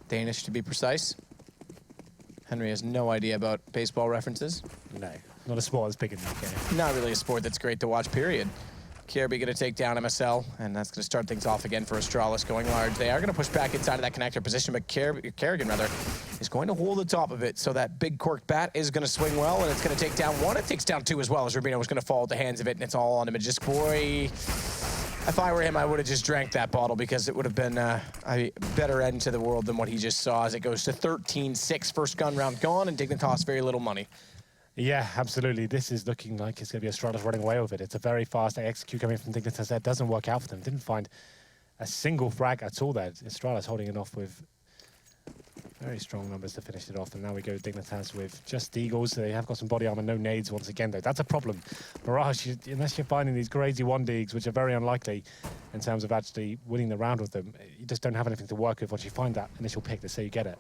Danish, to be precise. Henry has no idea about baseball references. No, not a sport that's big in the UK. Not really a sport that's great to watch, period. Kirby going to take down MSL, and that's going to start things off again for Astralis going large. They are going to push back inside of that connector position, but Kerrigan, rather, is going to hold the top of it, so that big cork bat is going to swing well, and it's going to take down 1. It takes down 2 as well, as Rubino was going to fall at the hands of it, and it's all on him. And just, boy, if I were him, I would have just drank that bottle, because it would have been a better end to the world than what he just saw, as it goes to 13-6. First gun round gone, and Dignitas very little money. Yeah, absolutely. This is looking like it's going to be Astralis running away with it. It's a very fast execute coming from Dignitas. That doesn't work out for them. Didn't find a single frag at all there. Astralis holding it off with very strong numbers to finish it off. And now we go Dignitas with just Eagles. They have got some body armor, no nades once again, though. That's a problem. Mirage, unless you're finding these crazy 1Ds, which are very unlikely in terms of actually winning the round with them, you just don't have anything to work with once you find that initial pick. Let's say you get it.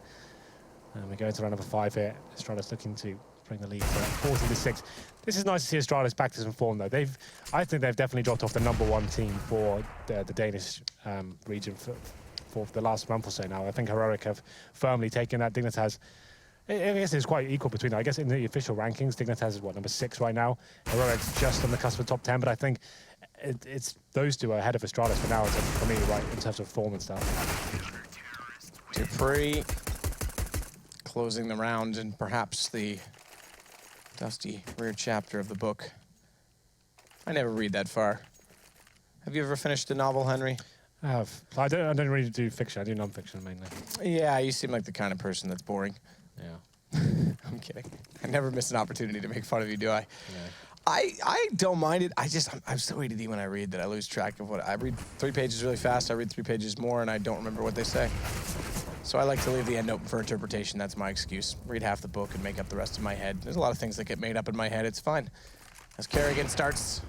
And we go into round number 5 here. Astralis looking to bring the lead to 40-6. This is nice to see Astralis back to some form, though. I think they've definitely dropped off the #1 team for the Danish region for the last month or so now. I think Heroic have firmly taken that. Dignitas, I guess it's quite equal between them. I guess in the official rankings, Dignitas is what, number 6 right now. Heroic's just on the cusp of top 10, but I think it's those two are ahead of Astralis for now, for me, right, in terms of form and stuff. Dupree closing the round and perhaps the dusty rear chapter of the book. I never read that far. Have you ever finished a novel, Henry? I have. I don't really do fiction. I do non-fiction mainly. Yeah, you seem like the kind of person that's boring. Yeah. I'm kidding. I never miss an opportunity to make fun of you, do I? Yeah. I don't mind it. I'm so ADD when I read that I lose track of what I read. 3 pages really fast. I read 3 pages more, and I don't remember what they say. So I like to leave the end open for interpretation. That's my excuse. Read half the book and make up the rest in my head. There's a lot of things that get made up in my head. It's fine. As Kerrigan starts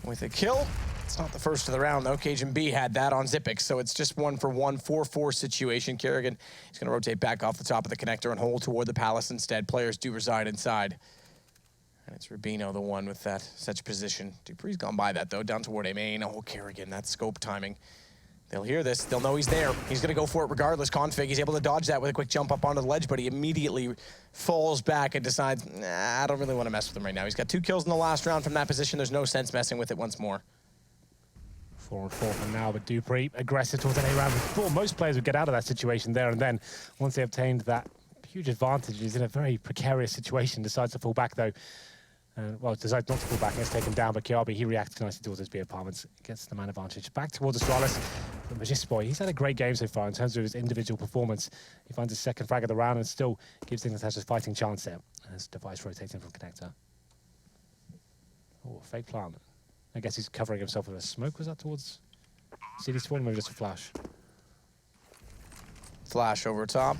with a kill. It's not the first of the round, though. Cajun B had that on Zipix, so it's just 1-for-1, 4-4 situation. Kerrigan is going to rotate back off the top of the connector and hold toward the Palace instead. Players do reside inside. And it's Rubino, the one with that such position. Dupree's gone by that, though, down toward A main. Oh, Kerrigan, that scope timing. They'll hear this. They'll know he's there. He's going to go for it regardless. Config, he's able to dodge that with a quick jump up onto the ledge, but he immediately falls back and decides, nah, I don't really want to mess with him right now. He's got 2 kills in the last round from that position. There's no sense messing with it once more. 4-4 for now, but Dupree aggressive towards an A round. Before most players would get out of that situation there and then, once they obtained that huge advantage, he's in a very precarious situation. Decides to fall back though. Well, decides not to fall back and gets taken down, but Kiabi, he reacts nicely towards his B apartments, gets the man advantage. Back towards Astralis. Magisboy, he's had a great game so far in terms of his individual performance. He finds his 2nd frag of the round and still gives Dignitas a fighting chance there as Device rotates in from connector. Oh, fake plant. I guess he's covering himself with a smoke. Was that towards CD spawn? Maybe just a flash. Flash over top.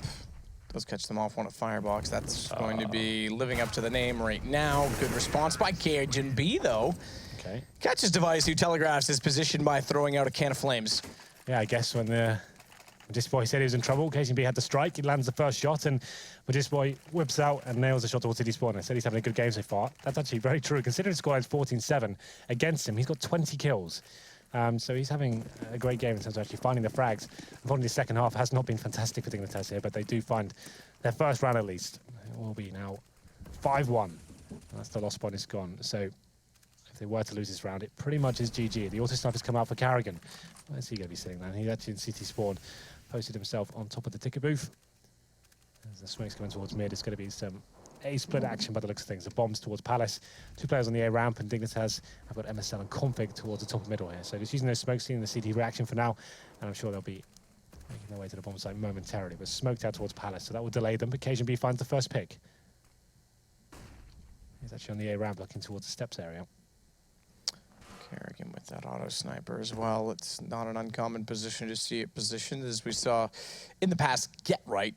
Does catch them off one at Firebox. That's going to be living up to the name right now. Good response by Cajun B, though. Okay. Catches Device, who telegraphs his position by throwing out a can of flames. Yeah, I guess when Magisboy said he was in trouble, Cajun B had the strike. He lands the first shot, and Magisboy whips out and nails the shot towards CD spawn. I said he's having a good game so far. That's actually very true. Considering his score is 14-7 against him, he's got 20 kills. So he's having a great game in terms of actually finding the frags. Unfortunately, the second half has not been fantastic for Dignitas here, but they do find their first round at least. It will be now 5-1. That's the lost point is gone. So if they were to lose this round, it pretty much is GG. The auto sniper's come out for Carrigan. Where's he going to be sitting then? He's actually in CT spawn. Posted himself on top of the ticket booth. As the smoke's coming towards mid, it's going to be some A-split action by the looks of things. The bombs towards Palace. 2 players on the A ramp, and Dignitas have got MSL and Config towards the top of middle here. So just using those smokes, seeing the CT reaction for now, and I'm sure they'll be making their way to the bomb site momentarily. But smoked out towards Palace, so that will delay them. But Cajun B finds the first pick. He's actually on the A ramp, looking towards the steps area. Kerrigan with that auto sniper as well. It's not an uncommon position to see it positioned, as we saw in the past. Get right,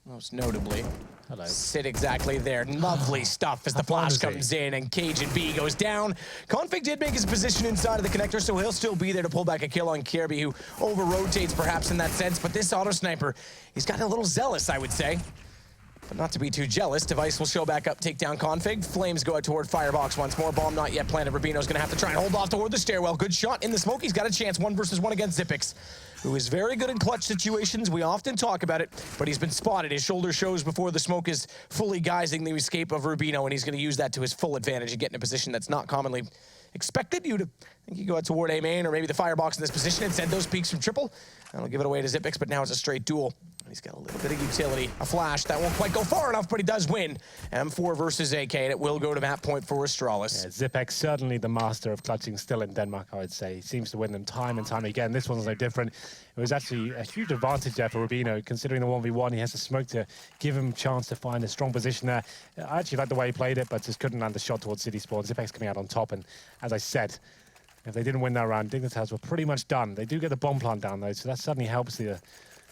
most notably. Hello. Sit exactly there. Lovely stuff as the flash comes in and Cajun B goes down. Config did make his position inside of the connector, so he'll still be there to pull back a kill on Kirby, who over-rotates perhaps in that sense. But this auto sniper, he's gotten a little zealous, I would say. But not to be too jealous, Device will show back up, take down Config. Flames go out toward Firebox once more. Bomb not yet planted. Rubino's gonna have to try and hold off toward the stairwell. Good shot in the smoke. He's got a chance. 1 versus 1 against Zipix, who is very good in clutch situations. We often talk about it, but he's been spotted. His shoulder shows before the smoke is fully guising the escape of Rubino, and he's gonna use that to his full advantage and get in a position that's not commonly expected. You'd think you go out toward A main or maybe the Firebox in this position and send those peaks from triple. That'll give it away to Zipix, but now it's a straight duel. He's got a little bit of utility. A flash. That won't quite go far enough, but he does win. M4 versus AK, and it will go to map point for Astralis. Yeah, Zipex certainly the master of clutching still in Denmark, I would say. He seems to win them time and time again. This one's no different. It was actually a huge advantage there for Rubino, considering the 1v1. He has the smoke to give him a chance to find a strong position there. I actually like the way he played it, but just couldn't land the shot towards City Spawn. Zipex coming out on top, and as I said, if they didn't win that round, Dignitas were pretty much done. They do get the bomb plant down, though, so that suddenly helps the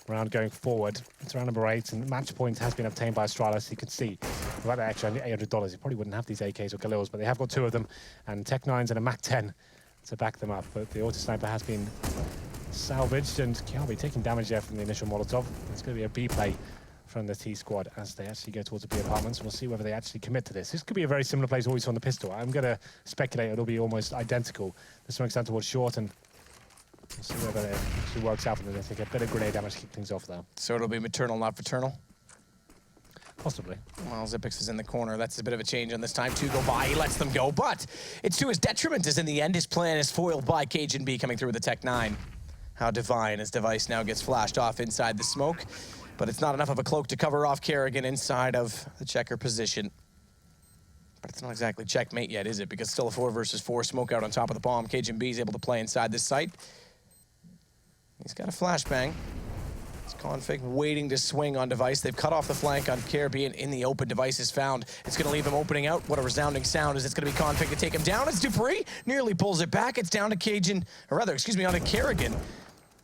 round going forward. It's round number 8, and match point has been obtained by Astralis. You can see without that extra $800, you probably wouldn't have these AKs or Galils, but they have got 2 of them, and Tech 9s and a Mac 10 to back them up. But the auto sniper has been salvaged, and Kiabi taking damage there from the initial Molotov. It's going to be a B play from the T squad as they actually go towards the B apartments. We'll see whether they actually commit to this. This could be a very similar play to what we saw on the pistol. I'm going to speculate it'll be almost identical. The smoke's down towards short, and we'll see whether it actually works out for them. They take a bit of grenade damage to kick things off, though. So it'll be maternal, not paternal? Possibly. Well, Zipex is in the corner. That's a bit of a change on this time. 2 go by. He lets them go, but it's to his detriment, as in the end, his plan is foiled by Cajun B coming through with the Tech 9. How divine as Device now gets flashed off inside the smoke, but it's not enough of a cloak to cover off Kerrigan inside of the checker position. But it's not exactly checkmate yet, is it? Because still a 4 versus 4 smoke out on top of the bomb. Cajun B is able to play inside this site. He's got a flashbang. It's Config waiting to swing on Device. They've cut off the flank on Caribbean in the open. Device is found. It's going to leave him opening out. What a resounding sound is it's going to be Config to take him down. It's Dupree. Nearly pulls it back. It's down to Cajun, or rather, excuse me, on to Kerrigan.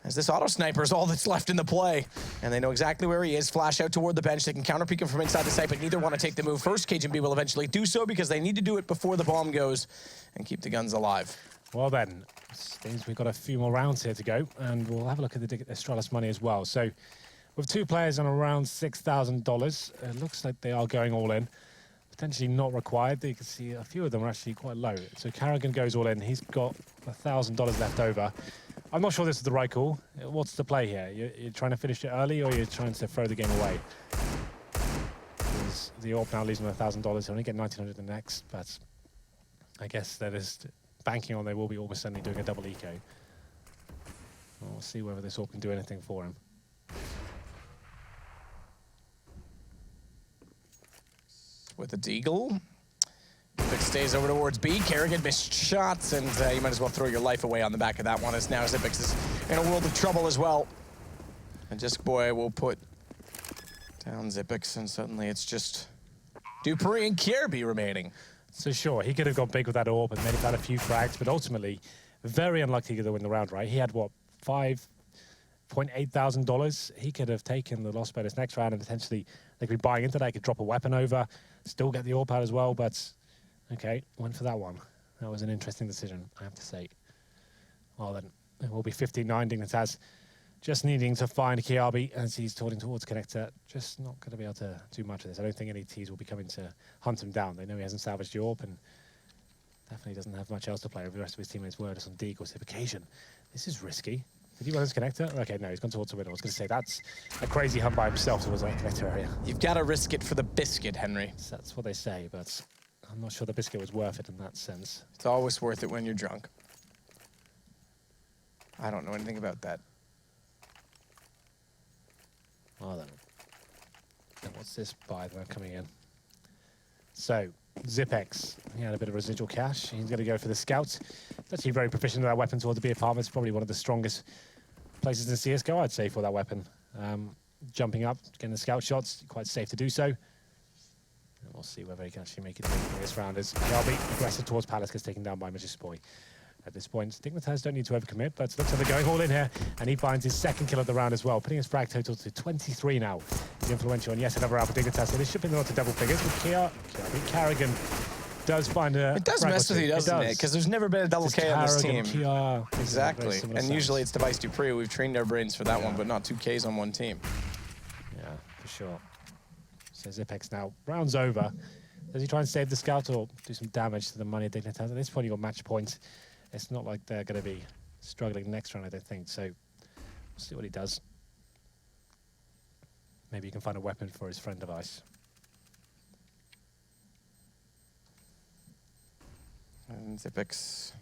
As this auto sniper is all that's left in the play. And they know exactly where he is. Flash out toward the bench. They can counter-peek him from inside the site, but neither want to take the move first. Cajun B will eventually do so because they need to do it before the bomb goes and keep the guns alive. Well then, seems we've got a few more rounds here to go, and we'll have a look at the Astralis money as well. So, with 2 players on around $6,000, it looks like they are going all in. Potentially not required. You can see a few of them are actually quite low. So Carrigan goes all in. He's got $1,000 left over. I'm not sure this is the right call. What's the play here? You're trying to finish it early, or you're trying to throw the game away? Because the AWP now leaves him $1,000. He'll only get 1,900 the next, but I guess that is banking on they will be almost certainly doing a double eco. We'll see whether this AWP can do anything for him. With the Deagle. Zipex stays over towards B. Kerrigan missed shots, and you might as well throw your life away on the back of that one, as now Zipex is in a world of trouble as well. And Disc Boy will put down Zipex, and suddenly it's just Dupree and Kirby remaining. So sure, he could have gone big with that AWP and made about a few frags, but ultimately, very unlucky to win the round, right? He had, what, $5,800? He could have taken the loss bonus next round, and potentially they could be buying into that. He could drop a weapon over, still get the AWP out as well, but okay, went for that one. That was an interesting decision, I have to say. Well then, it will be 59. Dignitas just needing to find Kiabi as he's toiling towards connector. Just not going to be able to do much of this. I don't think any Ts will be coming to hunt him down. They know he hasn't salvaged the AWP, and definitely doesn't have much else to play. The rest of his teammates were just on Deagle. So occasion. This is risky. Did he run his connector? Okay, no, he's gone towards the window. I was going to say, that's a crazy hunt by himself towards that connector area. You've got to risk it for the biscuit, Henry. So that's what they say, but I'm not sure the biscuit was worth it in that sense. It's always worth it when you're drunk. I don't know anything about that. Oh, then. And what's this buy that coming in? So, Zipex, he had a bit of residual cash. He's going to go for the Scout. He's actually very proficient with that weapon towards the B apartment. It's probably one of the strongest places in CSGO, I'd say, for that weapon. Jumping up, getting the Scout shots, quite safe to do so. And we'll see whether he can actually make it in this round. As Galbi aggressive towards Palace gets taken down by Magician Boy. At this point, Dignitas don't need to overcommit, but looks like they're going all in here, and he finds his second kill of the round as well, putting his frag total to 23 now. He's influential, and yes, another round for Dignitas, so this should be not to double figures, but Carrigan does find a... It does mess with you, doesn't it? Because there's never been a double K on this team. Exactly, and usually it's Device Dupree. We've trained our brains for that one, but not 2 Ks on one team. Yeah, for sure. So Zipex now, round's over. Does he try and save the Scout or do some damage to the money at Dignitas? At this point, you got match points. It's not like they're going to be struggling next round, I don't think. So we'll see what he does. Maybe he can find a weapon for his friend Device. And Zipex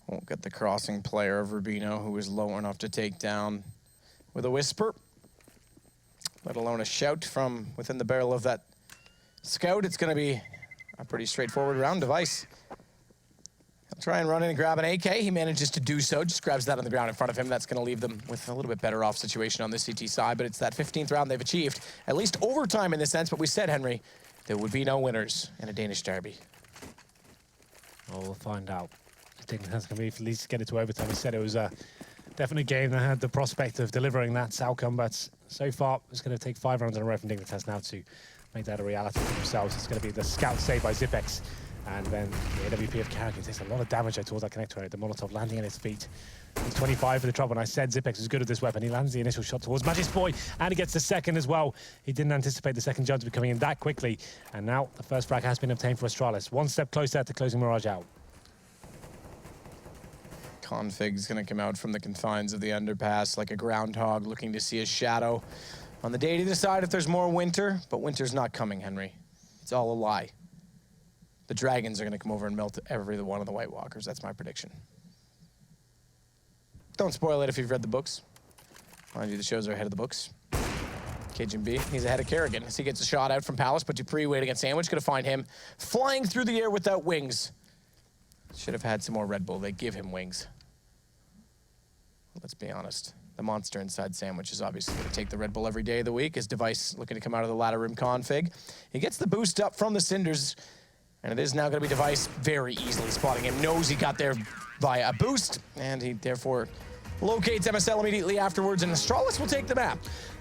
won't get the crossing player of Rubino, who is low enough to take down with a Whisper. let alone a shout from within the barrel of that scout. It's going to be a pretty straightforward round. Device, he'll try and run in and grab an AK. He manages to do so, just grabs that on the ground in front of him. That's going to leave them with a little bit better off situation on the CT side, but it's that 15th round they've achieved. At least overtime in this sense, but we said, Henry, there would be no winners in a Danish derby. Well, we'll find out. I think that's going to be at least get it to overtime. He said it was a definite game that had the prospect of delivering that outcome, but so far it's going to take 5 rounds in a row from Dignitas now to make that a reality for themselves. It's going to be the scout save by Zipex, and then the AWP of Carrigan takes a lot of damage towards that connector area. The Molotov landing on his feet. He's 25 for the trouble, and I said Zipex is good at this weapon. He lands the initial shot towards Matchday, and he gets the second as well. He didn't anticipate the second jump to be coming in that quickly, and now the first frag has been obtained for Astralis. One step closer to closing Mirage out. Config's going to come out from the confines of the underpass like a groundhog looking to see a shadow on the day to decide if there's more winter, but winter's not coming, Henry. It's all a lie. The dragons are going to come over and melt every one of the White Walkers. That's my prediction. Don't spoil it if you've read the books. Mind you, the shows are ahead of the books. Cajun B, he's ahead of Carrigan as he gets a shot out from Palace, but Dupree waiting at Sandwich. Going to find him flying through the air without wings. Should have had some more Red Bull. They give him wings. Let's be honest. The monster inside Sandwich is obviously going to take the Red Bull every day of the week. His Device looking to come out of the ladder room config. He gets the boost up from the Cinders, and it is now going to be Device very easily spotting him. Knows he got there via a boost, and he therefore locates MSL immediately afterwards, and Astralis will take the map.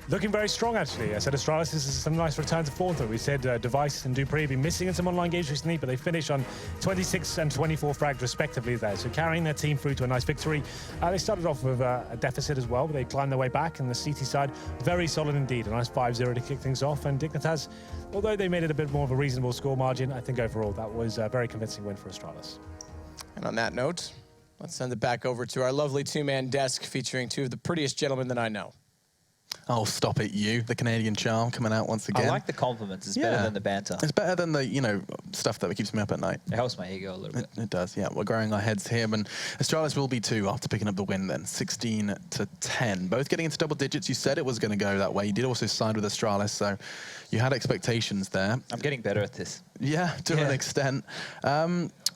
Looking very strong, actually. I said Astralis, this is some nice return to form. We said Device and Dupree have been missing in some online games recently, but they finish on 26 and 24 frags respectively there. So carrying their team through to a nice victory. They started off with a deficit as well, but they climbed their way back, and the CT side, very solid indeed. A nice 5-0 to kick things off, and Dignitas, although they made it a bit more of a reasonable score margin, I think overall that was a very convincing win for Astralis. And on that note, let's send it back over to our lovely two-man desk featuring two of the prettiest gentlemen that I know. Oh, stop it, you. The Canadian charm coming out once again. I like the compliments. It's better than the banter. It's better than the, you know, stuff that keeps me up at night. It helps my ego a little bit. It does, yeah. We're growing our heads here, and Astralis will be too after picking up the win then. 16-10. Both getting into double digits. You said it was going to go that way. You did also side with Astralis, so you had expectations there. I'm getting better at this. Yeah, to an extent.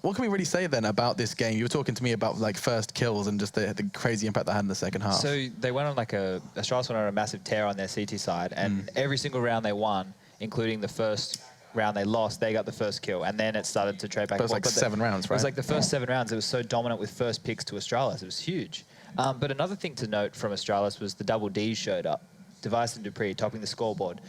What can we really say then about this game? You were talking to me about like first kills and just the crazy impact they had in the second half. So they went on like Astralis went on a massive tear on their CT side, and every single round they won, including the first round they lost, they got the first kill, and then it started to trade back. But it was like 7 rounds, right? It was like the first 7 rounds. It was so dominant with first picks to Astralis. It was huge. But another thing to note from Astralis was the double Ds showed up. Device and Dupree topping the scoreboard.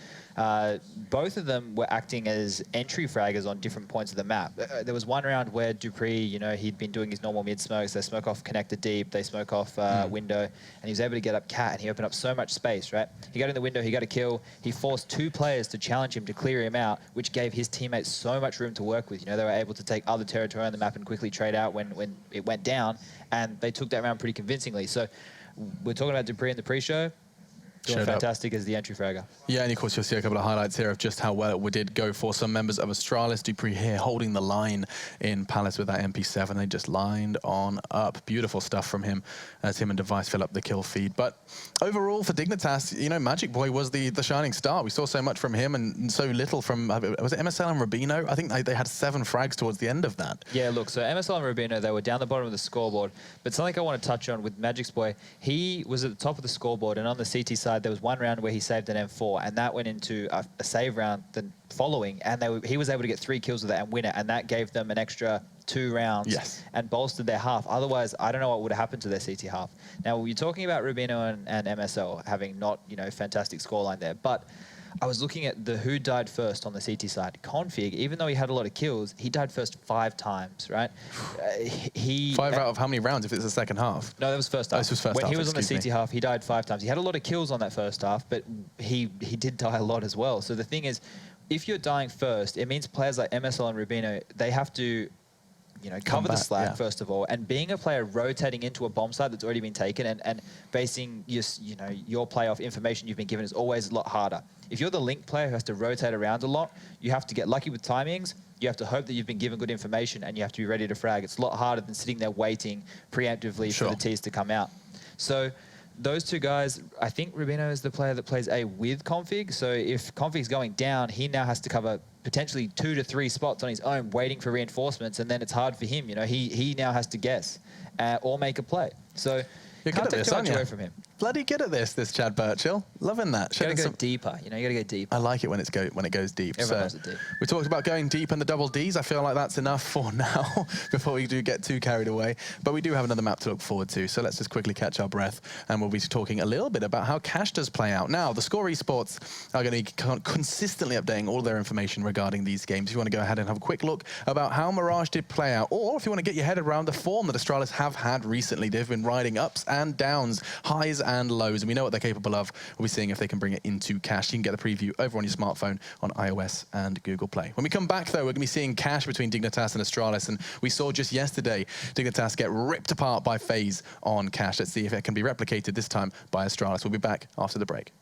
Both of them were acting as entry fraggers on different points of the map. There was one round where Dupree, you know, he'd been doing his normal mid smokes. They smoke off connector deep, they smoke off window, and he was able to get up cat, and he opened up so much space, right? He got in the window, he got a kill. He forced 2 players to challenge him to clear him out, which gave his teammates so much room to work with. You know, they were able to take other territory on the map and quickly trade out when it went down, and they took that round pretty convincingly. So we're talking about Dupree in the pre-show. Doing fantastic as the entry fragger. Yeah, and of course you'll see a couple of highlights here of just how well it did go for some members of Astralis. Dupree here holding the line in Palace with that MP7. They just lined on up. Beautiful stuff from him as him and Device fill up the kill feed. But overall for Dignitas, you know, Magic Boy was the shining star. We saw so much from him and so little from, was it MSL and Rubino? I think they had 7 frags towards the end of that. Yeah, look, so MSL and Rubino, they were down the bottom of the scoreboard. But something I want to touch on with Magic's Boy, he was at the top of the scoreboard, and on the CT side, there was one round where he saved an M4, and that went into a save round the following, and he was able to get 3 kills with that and win it, and that gave them an extra 2 rounds and bolstered their half. Otherwise, I don't know what would have happened to their CT half. Now, you're talking about Rubino and MSL having not, you know, fantastic scoreline there, but I was looking at who died first on the CT side. Config, even though he had a lot of kills, he died first 5 times, right? 5 out of how many rounds if it's the second half? No, that was first half. This was first when half, he was on the CT half, he died 5 times. He had a lot of kills on that first half, but he did die a lot as well. So the thing is, if you're dying first, it means players like MSL and Rubino, they have to, you know, cover the slack first of all, and being a player rotating into a bomb site that's already been taken and basing your play off information you've been given is always a lot harder. If you're the link player who has to rotate around a lot, you have to get lucky with timings, you have to hope that you've been given good information, and you have to be ready to frag. It's a lot harder than sitting there waiting preemptively for the Ts to come out. So those two guys, I think Rubino is the player that plays A with Config. So if Config's going down, he now has to cover potentially 2 to 3 spots on his own, waiting for reinforcements, and then it's hard for him. You know, he now has to guess or make a play. So You're can't good at take this, too aren't much you? away from him. Bloody good at this Chad Burchill. Loving that. You gotta go Some- deeper. You know, you gotta go deeper. I like it when it goes deep. Everyone loves it deep. We talked about going deep and the double Ds. I feel like that's enough for now before we do get too carried away. But we do have another map to look forward to. So let's just quickly catch our breath, and we'll be talking a little bit about how cash does play out. Now, the Score Esports are going to be consistently updating all their information regarding these games. If you want to go ahead and have a quick look about how Mirage did play out, or if you want to get your head around the form that Astralis have had recently, they've been riding ups and downs, highs and lows, and we know what they're capable of. We'll be seeing if they can bring it into cash. You can get the preview over on your smartphone on iOS and Google Play. When we come back, though, we're going to be seeing cash between Dignitas and Astralis, and we saw just yesterday Dignitas get ripped apart by FaZe on cash. Let's see if it can be replicated this time by Astralis. We'll be back after the break.